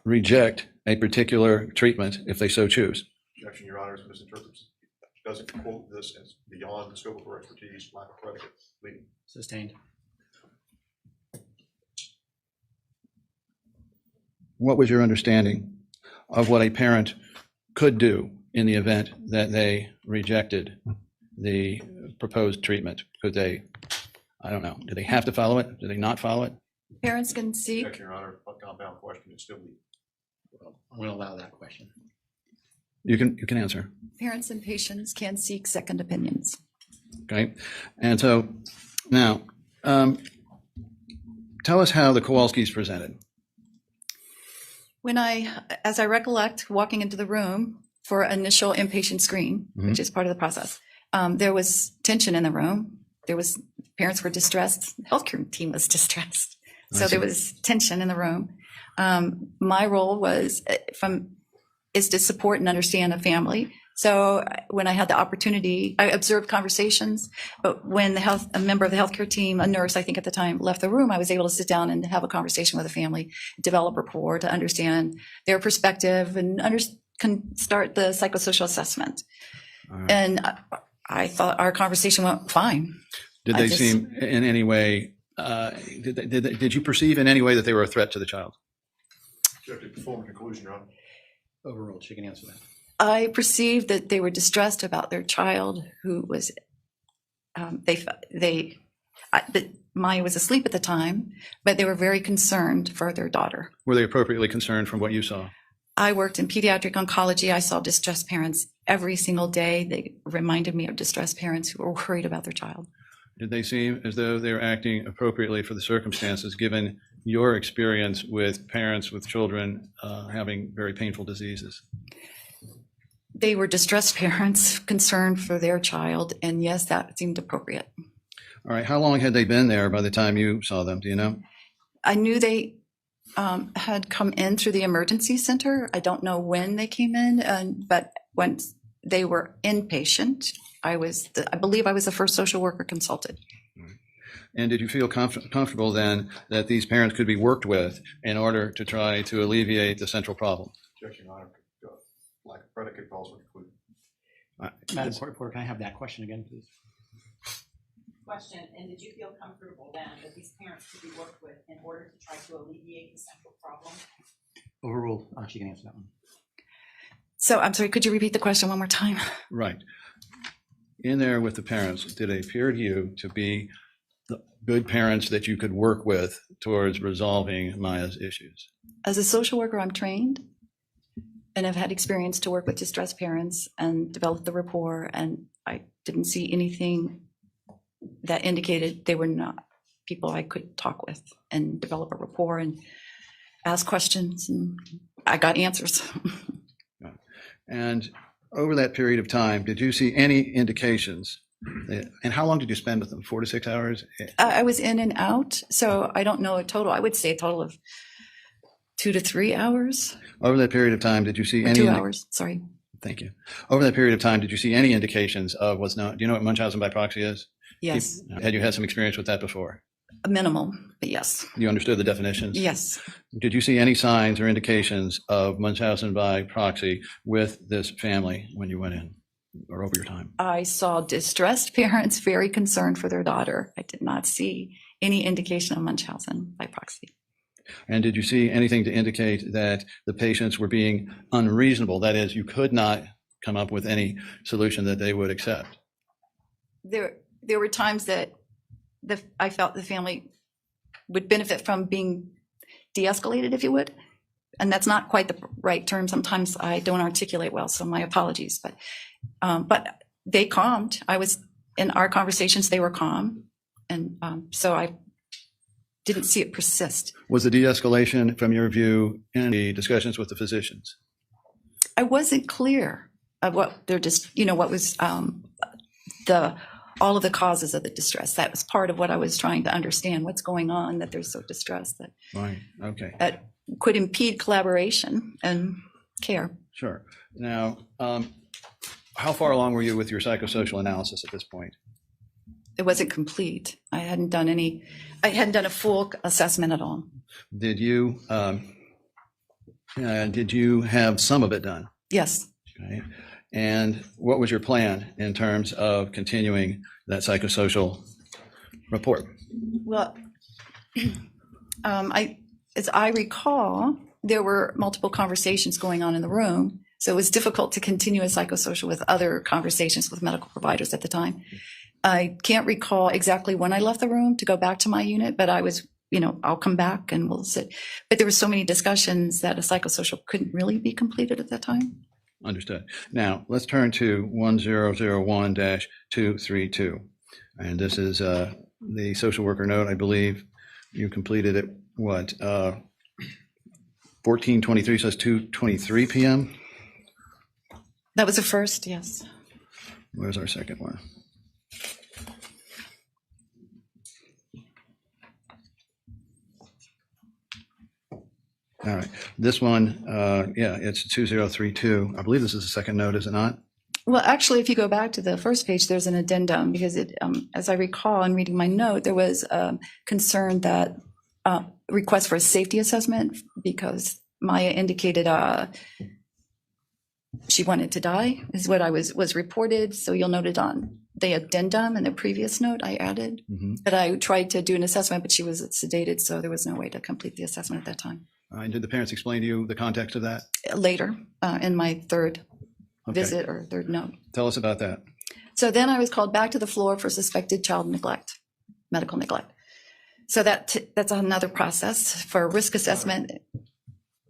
reject a particular treatment if they so choose? Objection, Your Honor, is misinterpreted. Doesn't quote this as beyond the scope of her expertise, lack of predicate. Leading. Sustained. What was your understanding of what a parent could do in the event that they rejected the proposed treatment? Could they, I don't know, do they have to follow it? Do they not follow it? Parents can seek. Objection, Your Honor. A compound question is still leading. Well, I'm going to allow that question. You can answer. Parents and patients can seek second opinions. Okay. And so now, tell us how the Kowalskis presented. As I recollect, walking into the room for initial inpatient screen, which is part of the process, there was tension in the room. parents were distressed, the healthcare team was distressed. I So see. there was tension in the room. My role is to support and understand a family. So when I had the opportunity, I observed conversations, but when a member of the healthcare team, a nurse, I think at the time, left the room, I was able to sit down and have a conversation with the family, develop rapport to understand their perspective and can start the psychosocial assessment. Right. And I thought our conversation went fine. Did they seem in any way, did you perceive in any way that they were a threat to the child? You have to perform a conclusion, Your Honor. Overruled. She can answer that. I perceived that they were distressed about their child who was, Maya was asleep at the time, but they were very concerned for their daughter. Were they appropriately concerned from what you saw? I worked in pediatric oncology. I saw distressed parents every single day. They reminded me of distressed parents who were worried about their child. Did they seem as though they were acting appropriately for the circumstances, given your experience with parents with children having very painful diseases? They were distressed parents concerned for their child, and yes, that seemed appropriate. All right. How long had they been there by the time you saw them? Do you know? I knew they had come in through the emergency center. I don't know when they came in, but once they were inpatient, I believe I was the first social worker consulted. And did you feel comfortable then that these parents could be worked with in order to try to alleviate the central problem? Objection, Your Honor. Lack of predicate calls for conclusion. Madam Court Reporter, can I have that question again, please? Question, and did you feel comfortable then that these parents could be worked with in order to try to alleviate the central problem? Overruled. She can answer that one. So I'm sorry, could you repeat the question one more time? Right. In there with the parents, did it appear to you to be the good parents that you could work with towards resolving Maya's issues? As a social worker, I'm trained and I've had experience to work with distressed parents and develop the rapport, and I didn't see anything that indicated they were not people I could talk with and develop a rapport and ask questions, and I got answers. And over that period of time, did you see any indications? And how long did you spend with them? 4 to 6 hours? I was in and out, so I don't know a total. I would say a total of 2 to 3 hours. Over that period of time, did you see Or any? 2 hours, sorry. Thank you. Over that period of time, did you see any indications of what's known? Do you know what Munchausen by proxy is? Yes. Had you had some experience with that before? Minimal, but yes. You understood the definitions? Yes. Did you see any signs or indications of Munchausen by proxy with this family when you went in or over your time? I saw distressed parents very concerned for their daughter. I did not see any indication of Munchausen by proxy. And did you see anything to indicate that the patients were being unreasonable? That is, you could not come up with any solution that they would accept? There were times that I felt the family would benefit from being de-escalated, if you would. And that's not quite the right term. Sometimes I don't articulate well, so my apologies. But they calmed. In our conversations, they were calm. And so I didn't see it persist. Was the de-escalation, from your view, in the discussions with the physicians? I wasn't clear of what they're just, what was all of the causes of the distress. That was part of what I was trying to understand, what's going on, that they're so distressed that Right. Okay. that could impede collaboration and care. Sure. Now, how far along were you with your psychosocial analysis at this point? It wasn't complete. I hadn't done a full assessment at all. Did you have some of it done? Yes. Okay. And what was your plan in terms of continuing that psychosocial report? Well, as I recall, there were multiple conversations going on in the room, so it was difficult to continue a psychosocial with other conversations with medical providers at the time. I can't recall exactly when I left the room to go back to my unit, but I was, I'll come back and we'll sit. But there were so many discussions that a psychosocial couldn't really be completed at that time. Understood. Now, let's turn to 1001-232. And this is the social worker note. I believe you completed it, 14:23, so it's 2:23 p.m.? That was the first, yes. Where's our second one? All right. This one, yeah, it's 2032. I believe this is the second note, is it not? Well, actually, if you go back to the first page, there's an addendum because it, as I recall in reading my note, there was concern that request for a safety assessment because Maya indicated she wanted to die is what I was reported. So you'll note it on the addendum in the previous note I added. But I tried to do an assessment, but she was sedated, so there was no way to complete the assessment at that time. And did the parents explain to you the context of that? Later, in my third visit or third note. Tell us about that. So then I was called back to the floor for suspected child neglect, medical neglect. So that's another process for risk assessment. I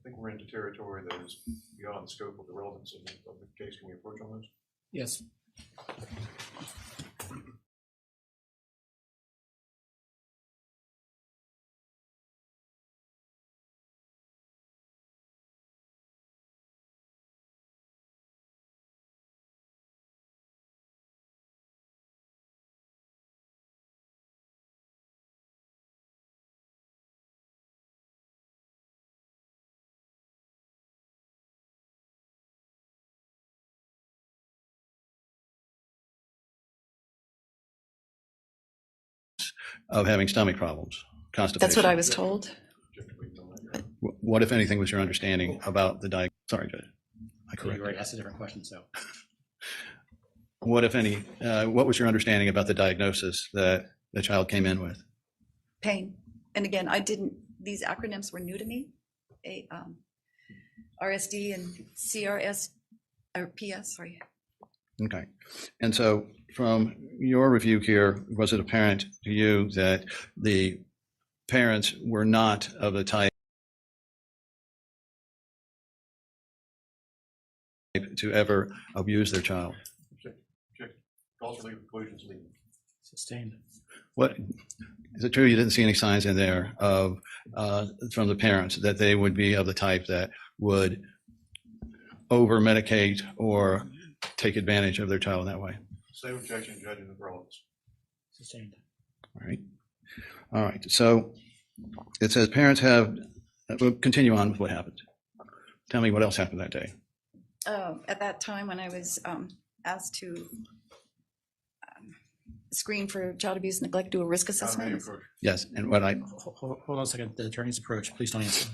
think we're into territory that is beyond the scope of the relevance of the case. Can we approach on this? Yes. Of having stomach problems, constipation. That's what I was told. What, if anything, was your understanding about the diagnosis? Sorry, Judge. I correct. You already asked a different question, so. What, if any, what was your understanding about the diagnosis that the child came in with? Pain. And again, these acronyms were new to me. RSD and CRPS, sorry. Okay. And so from your review here, was it apparent to you that the parents were not of the type to ever abuse their child? Calls for legal conclusions legal. Sustained. What is it true you didn't see any signs in there of from the parents that they would be of the type that would over medicate or take advantage of their child in that way? Same objection, judging the relevance. Sustained. All right. All right. So it says parents have, we'll continue on with what happened. Tell me what else happened that day. At that time when I was asked to screen for child abuse and neglect, do a risk assessment. Yes. And what I, Hold on a second. The attorney's approach. Please don't answer.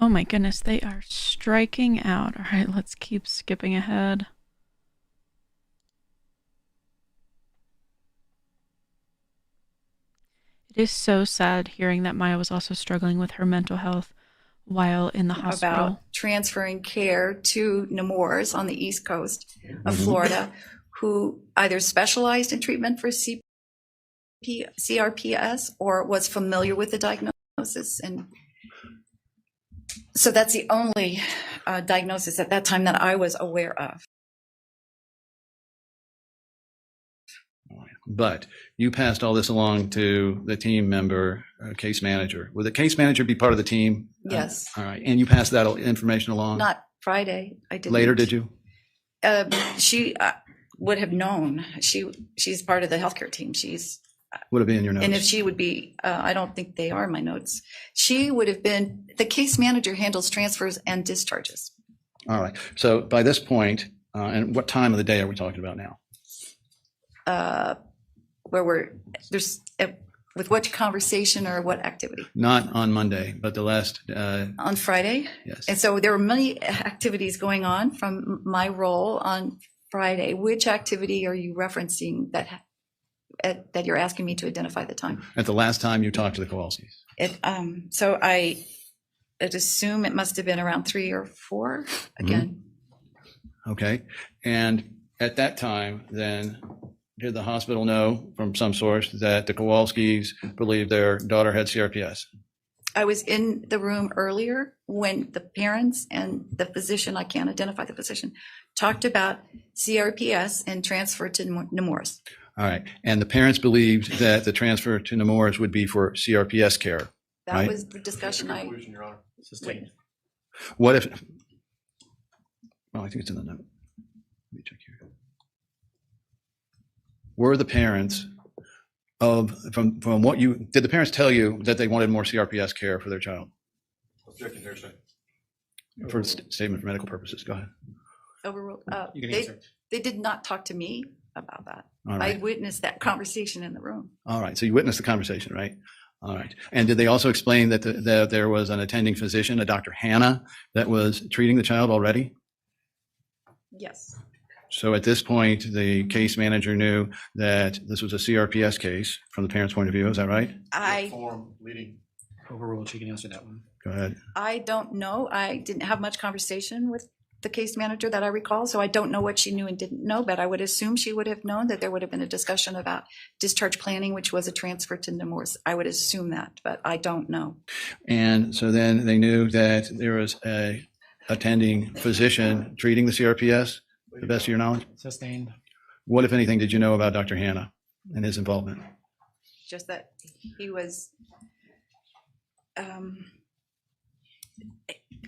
Oh my goodness, they are striking out. All right, let's keep skipping ahead. It is so sad hearing that Maya was also struggling with her mental health while in the hospital. About transferring care to Nemours on the East Coast of Florida, who either specialized in treatment for CRPS or was familiar with the diagnosis. And so that's the only diagnosis at that time that I was aware of. but you passed all this along to the team member, case manager. Would the case manager be part of the team? Yes. All right. And you passed that information along? Not Friday. I didn't. Later, did you? She would have known. She's part of the healthcare team. She's would have been in your notes. And if she would be, I don't think they are in my notes. She would have been, the case manager handles transfers and discharges. All right. So by this point, and what time of the day are we talking about now? With what conversation or what activity? Not on Monday, but the last. On Friday? Yes. And so there were many activities going on from my role on Friday. Which activity are you referencing that you're asking me to identify the time? At the last time you talked to the Kowalskis. So I'd assume it must have been around 3 or 4 again. Mm-hmm. Okay. And at that time, then, did the hospital know from some source that the Kowalskis believed their daughter had CRPS? I was in the room earlier when the parents and the physician, I can't identify the physician, talked about CRPS and transfer to Nemours. All right. And the parents believed that the transfer to Nemours would be for CRPS care. That right? was the discussion Your Honor. What if, well, I think it's in the note. Let me check here. Were the parents from what did the parents tell you that they wanted more CRPS care for their child? Objection, hearsay. For statement for medical purposes, go ahead. Overruled. You can They, answer. they did not talk to me about that. All I right. witnessed that conversation in the room. All right. So you witnessed the conversation, right? All right. And did they also explain that that there was an attending physician, a Dr. Hannah, that was treating the child already? Yes. So at this point, the case manager knew that this was a CRPS case from the parents' point of view. Is that right? Form leading. Overruled. She can answer that one. Go ahead. I don't know. I didn't have much conversation with the case manager that I recall, so I don't know what she knew and didn't know, but I would assume she would have known that there would have been a discussion about discharge planning, which was a transfer to Nemours. I would assume that, but I don't know. And so then they knew that there was a attending physician treating the CRPS, to the best of your knowledge? Sustained. What, if anything, did you know about Dr. Hannah and his involvement? Just that he was,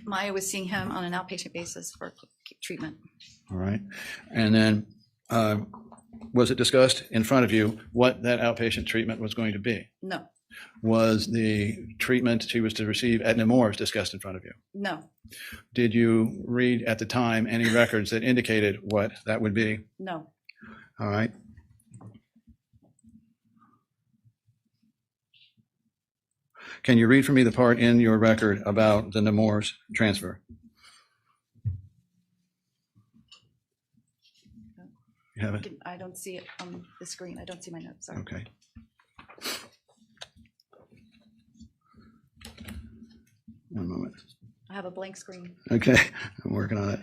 Maya was seeing him on an outpatient basis for treatment. All right. And then was it discussed in front of you what that outpatient treatment was going to be? No, Was the treatment she was to receive at Nemours discussed in front of you? no, Did you read at the time any records that indicated what that would be? no. All right. Can you read for me the part in your record about the Nemours transfer? You have it? I don't see it on the screen. I don't see my notes, sorry. Okay. One moment. I have a blank screen. Okay, I'm working on it.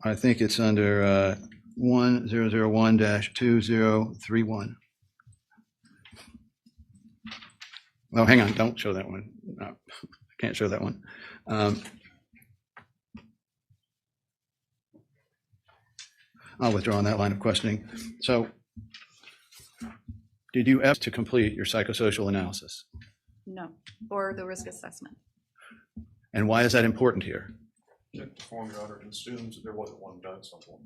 I think it's under 1001-2031. Oh, hang on, don't show that one. No, I can't show that one. I'll withdraw on that line of questioning. So, did you ask to complete your psychosocial analysis? No, or the risk assessment. And why is that important here? The form, Your Honor, assumes that there wasn't one done at some point.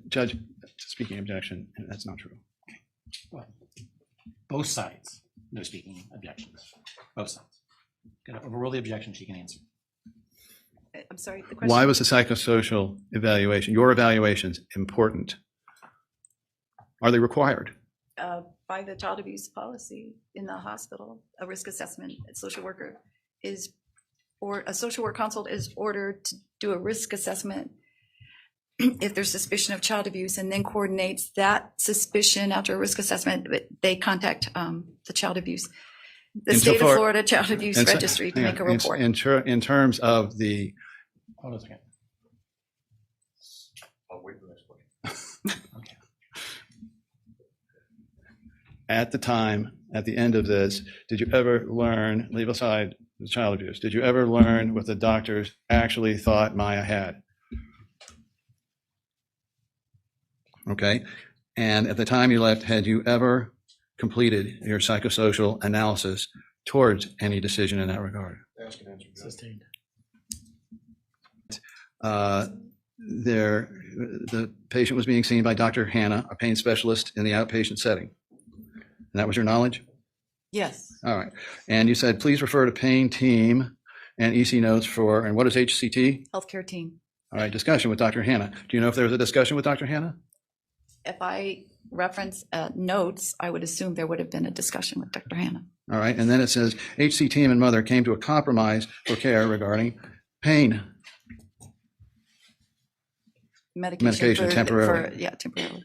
Judge, speaking objection, that's not true. Well, both sides, no speaking objections. Both sides. Gonna overrule the objection, she can answer. I'm sorry, the question. Why was the psychosocial evaluation, your evaluations, important? Are they required? By the child abuse policy in the hospital, a risk assessment, a social worker is, or a social work consult is ordered to do a risk assessment if there's suspicion of child abuse, and then coordinates that suspicion after a risk assessment. They contact the child abuse, the state of Florida Child Abuse Registry to make a report. In terms of the, Hold on a second. I'll wait for the next question. Okay. at the time, at the end of this, did you ever learn, leave aside the child abuse, did you ever learn what the doctors actually thought Maya had? Okay. And at the time you left, had you ever completed your psychosocial analysis towards any decision in that regard? Ask and answer. Judge. Sustained. The patient was being seen by Dr. Hannah, a pain specialist in the outpatient setting. And that was your knowledge? Yes. All right. And you said, please refer to pain team and EC notes for, and what is HCT? Healthcare team. All right, discussion with Dr. Hannah. Do you know if there was a discussion with Dr. Hannah? If I reference notes, I would assume there would have been a discussion with Dr. Hannah. All right. And then it says, HC team and mother came to a compromise for care regarding pain. Medication, temporarily. Temporarily.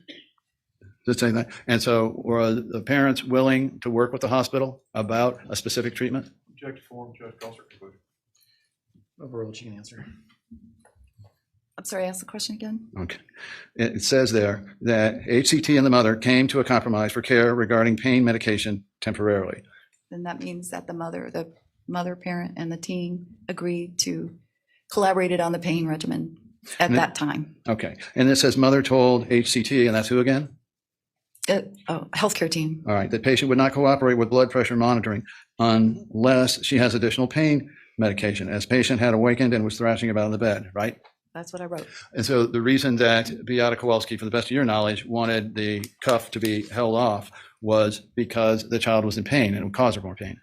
Does it say that? And so were the parents willing to work with the hospital about a specific treatment? Object to form, Judge Gossett conclusion. Overruled, she can answer. I'm sorry, ask the question again. Okay. It says there that HCT and the mother came to a compromise for care regarding pain medication temporarily. Then that means that the mother, parent, and the team agreed to collaborated on the pain regimen at that time. Okay. And it says mother told HCT, and that's who again? Healthcare team. All right. The patient would not cooperate with blood pressure monitoring unless she has additional pain medication, as patient had awakened and was thrashing about in the bed, right? That's what I wrote. And so the reason that Beata Kowalski, for the best of your knowledge, wanted the cuff to be held off was because the child was in pain and it would cause her more pain.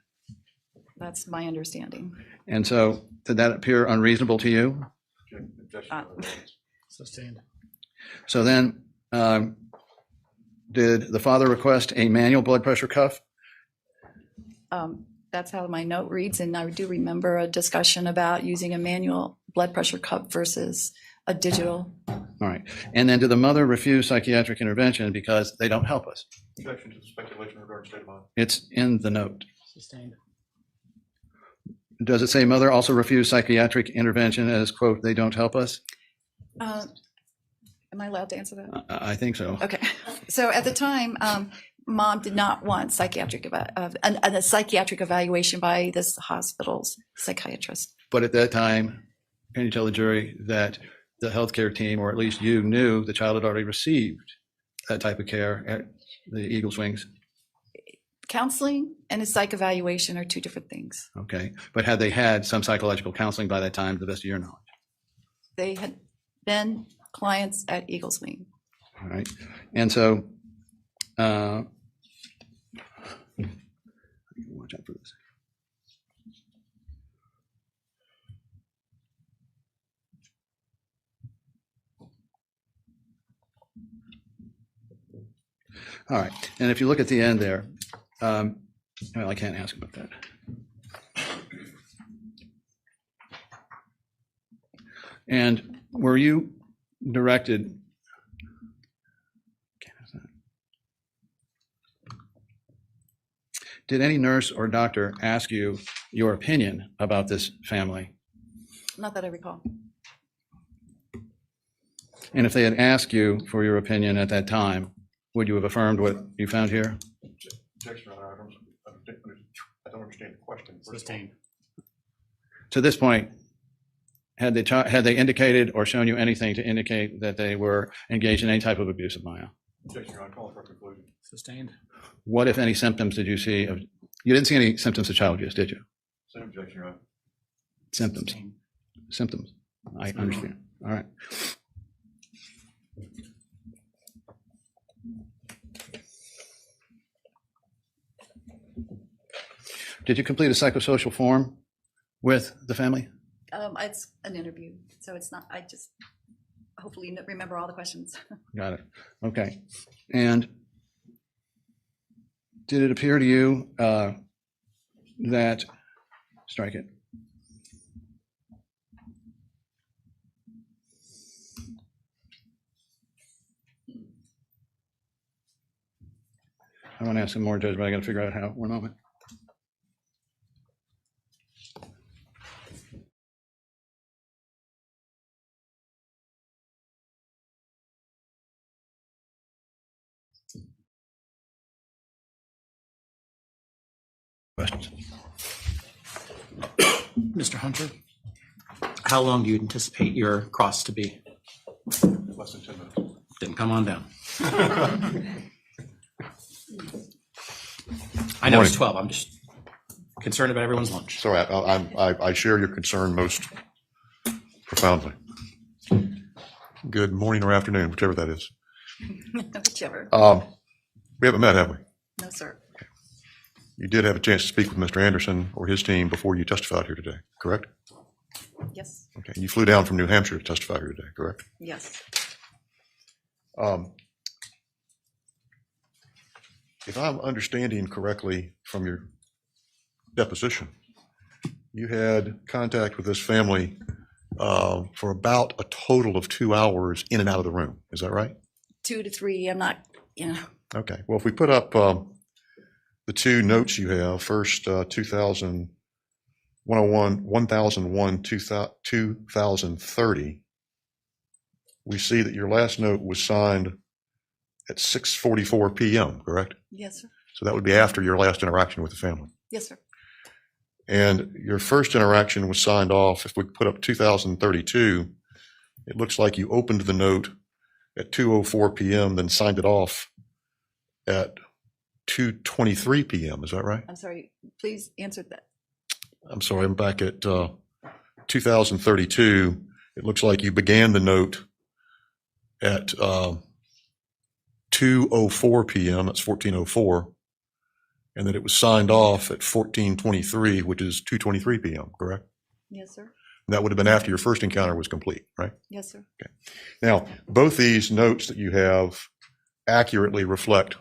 That's my understanding. And so did that appear unreasonable to you? Sustained. So then, did the father request a manual blood pressure cuff? That's how my note reads, and I do remember a discussion about using a manual blood pressure cuff versus a digital. All right. And then did the mother refuse psychiatric intervention because they don't help us? Objection to the speculation regarding state of mind. It's in the note. Sustained. Does it say mother also refused psychiatric intervention as, quote, they don't help us? Am I allowed to answer that? I think so. Okay. So at the time, Mom did not want psychiatric a psychiatric evaluation by this hospital's psychiatrist. But at that time, can you tell the jury that the healthcare team, or at least you, knew the child had already received that type of care at the Eagles Wings? Counseling and a psych evaluation are two different things. Okay. But had they had some psychological counseling by that time, to the best of your knowledge? They had been clients at Eagles Wing. All right. And so, watch out for this. All right. And if you look at the end there, well, I can't ask about that. And were you directed? Did any nurse or doctor ask you your opinion about this family? Not that I recall. And if they had asked you for your opinion at that time, would you have affirmed what you found here? Objection, Your Honor. I don't understand the question. Sustained. To this point, had they indicated or shown you anything to indicate that they were engaged in any type of abuse of Maya? Objection, Your Honor. Calling for a conclusion. Sustained. What, if any, symptoms did you see? You didn't see any symptoms of child abuse, did you? Same objection, Your Honor. Symptoms. Sustained. Symptoms. I understand. All right. Did you complete a psychosocial form with the family? It's an interview, so it's not, I just hopefully remember all the questions. Got it. Okay. And did it appear to you that, strike it. I want to ask some more, Judge, but I got to figure out how. One moment. Questions? Mr. Hunter, how long do you anticipate your cross to be? Less than 10 minutes. Then come on down. I know it's 12. I'm just concerned about everyone's lunch. So I share your concern most profoundly. Good morning or afternoon, whichever that is. Whichever. We haven't met, have we? No, sir. You did have a chance to speak with Mr. Anderson or his team before you testified here today, correct? Yes. Okay. You flew down from New Hampshire to testify here today, correct? Yes. If I'm understanding correctly from your deposition, you had contact with this family for about a total of 2 hours in and out of the room. Is that right? 2 to 3. I'm not, Okay. Well, if we put up the two notes you have, first 1001, 2030, we see that your last note was signed at 6:44 p.m., correct? Yes, sir. So that would be after your last interaction with the family. Yes, sir. And your first interaction was signed off, if we put up 2032, it looks like you opened the note at 2:04 p.m., then signed it off at 2:23 p.m. Is that right? I'm sorry. Please answer that. I'm sorry, I'm back at 2032. it looks like you began the note at 2:04 p.m. That's 14:04, and that it was signed off at 14:23, which is 2:23 p.m. Correct? Yes, sir. And that would have been after your first encounter was complete, right? Yes, sir. Okay. Now, both these notes that you have accurately reflect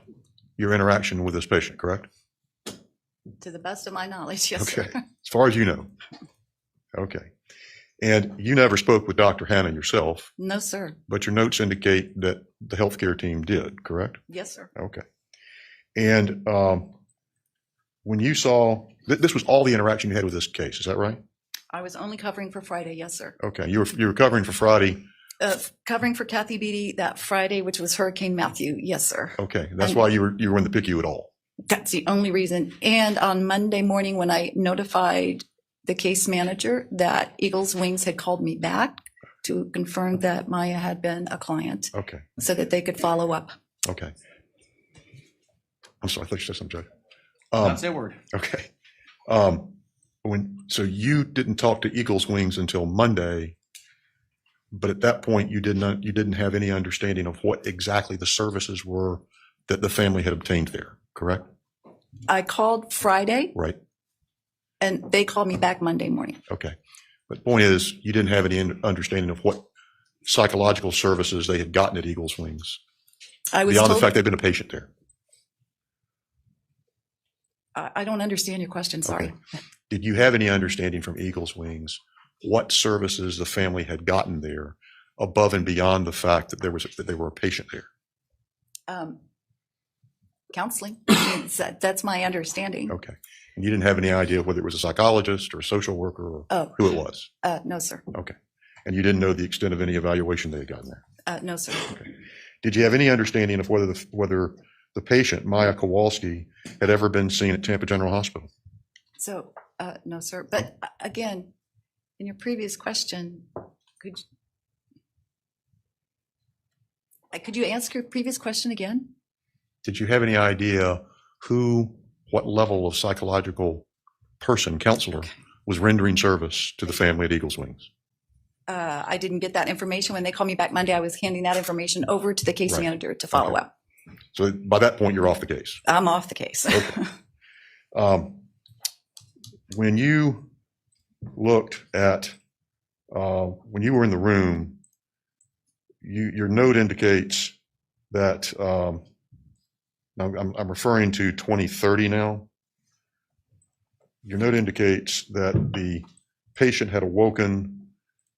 your interaction with this patient, correct? To the best of my knowledge, yes, Okay. sir. As far as you know. Okay. And you never spoke with Dr. Hannah yourself, No, sir. but your notes indicate that the healthcare team did, correct? Yes, sir. Okay. And when you saw, this was all the interaction you had with this case, is that right? I was only covering for Friday, yes, sir. Okay. You were covering for Friday. Covering for Kathy Beatty that Friday, which was Hurricane Matthew, yes, sir. Okay. That's why you were in the PICU at all. That's the only reason. And on Monday morning, when I notified the case manager that Eagles Wings had called me back to confirm that Maya had been a client, Okay. so that they could follow up. Okay. I'm sorry, I thought you said something, Judge. Not say a word. Okay. So you didn't talk to Eagles Wings until Monday, but at that point you didn't have any understanding of what exactly the services were that the family had obtained there, correct? I called Friday, Right. and they called me back Monday morning. Okay. But the point is, you didn't have any understanding of what psychological services they had gotten at Eagles Wings, I was beyond the told, fact they've been a patient there. I don't understand your question, sorry. Okay. Did you have any understanding from Eagles Wings what services the family had gotten there above and beyond the fact that they were a patient there? Counseling, that's my understanding. Okay. And you didn't have any idea whether it was a psychologist or a social worker or who it was? No, sir. Okay. And you didn't know the extent of any evaluation they had gotten there? No, sir. Okay. Did you have any understanding of whether the patient, Maya Kowalski, had ever been seen at Tampa General Hospital? So, no, sir. But again, in your previous question, could you ask your previous question again? Did you have any idea what level of psychological person, counselor, was rendering service to the family at Eagles Wings? I didn't get that information. When they called me back Monday, I was handing that information over to the case Right. manager to follow Okay. up. So by that point, you're off the case. I'm off the case. Okay. When you looked at, when you were in the room, your note indicates that, now I'm referring to 2030 now. Your note indicates that the patient had awoken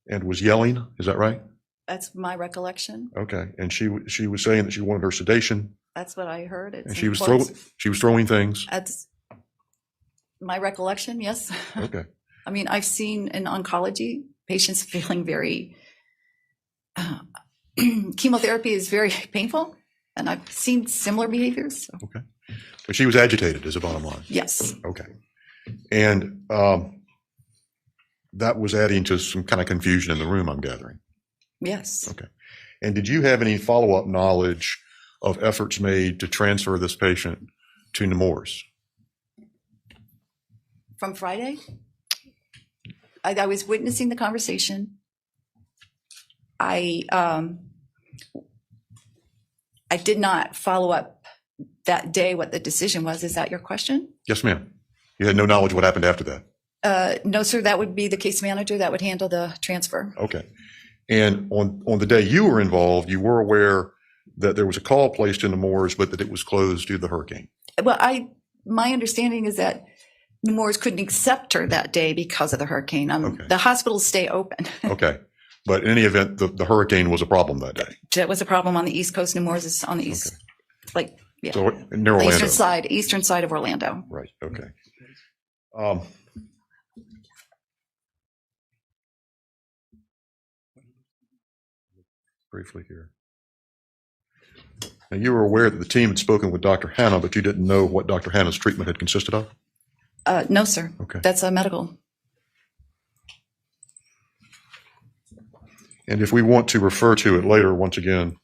and was yelling. Is that right? That's my recollection. Okay. And she was saying that she wanted her sedation, That's what I heard. It's and she was important. throwing things. That's my recollection, yes. Okay. I mean, I've seen in oncology patients feeling very, chemotherapy is very painful, and I've seen similar behaviors. So, Okay. But she was agitated, is the bottom line. yes, Okay. And that was adding to some kind of confusion in the room, I'm gathering. yes. Okay. And did you have any follow-up knowledge of efforts made to transfer this patient to Nemours? From Friday, I was witnessing the conversation. I did not follow up that day what the decision was. Is that your question? Yes, ma'am. You had no knowledge what happened after that? No, sir. That would be the case manager that would handle the transfer. Okay. And on the day you were involved, you were aware that there was a call placed in Nemours, but that it was closed due to the hurricane. Well, my understanding is that Nemours couldn't accept her that day because of the hurricane. Okay. The hospitals stay open. Okay. But in any event, the hurricane was a problem that day. That was a problem on the East Coast. Nemours is on the east, like, yeah, So near the Orlando. eastern side of Orlando. Right. Okay. Briefly here. Now, you were aware that the team had spoken with Dr. Hannah, but you didn't know what Dr. Hannah's treatment had consisted of? No, sir. Okay. That's a medical. And if we want to refer to it later, once again,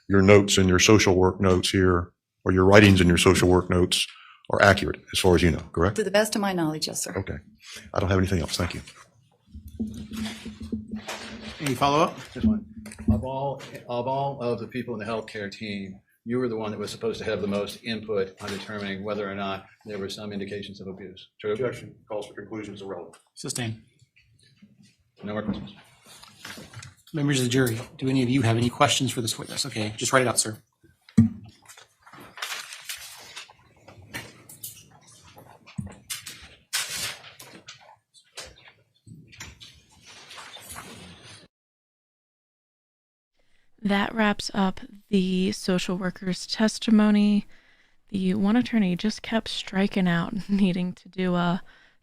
your notes and your social work notes here, or your writings and your social work notes are accurate as far as you know, correct? To the best of my knowledge, yes, sir. Okay. I don't have anything else. Thank you. Any follow-up? Just one. Of all of the people in the healthcare team, you were the one that was supposed to have the most input on determining whether or not there were some indications of abuse. True? Objection. Calls for conclusions irrelevant. Sustained. No more questions. Members of the jury, do any of you have any questions for this witness? Okay, just write it out, sir. That wraps up the social worker's testimony. The one attorney just kept striking out, needing to do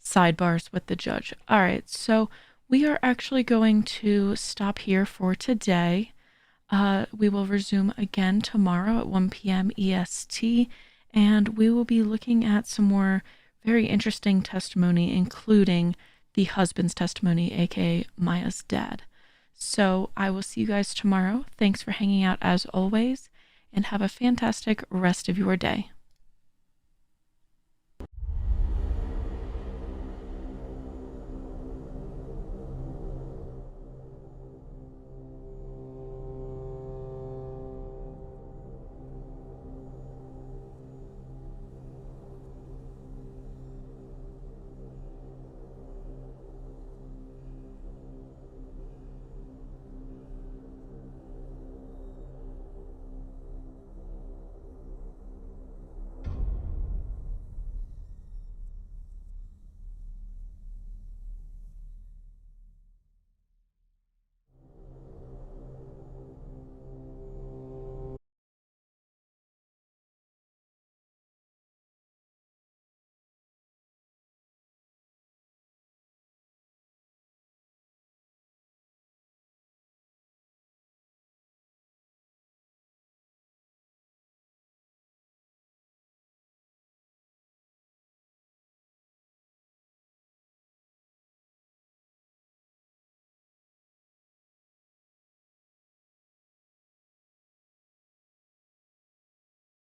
sidebars with the judge. All right, so we are actually going to stop here for today. We will resume again tomorrow at 1 p.m. EST, and we will be looking at some more very interesting testimony, including the husband's testimony, aka Maya's dad. So I will see you guys tomorrow. Thanks for hanging out as always, and have a fantastic rest of your day.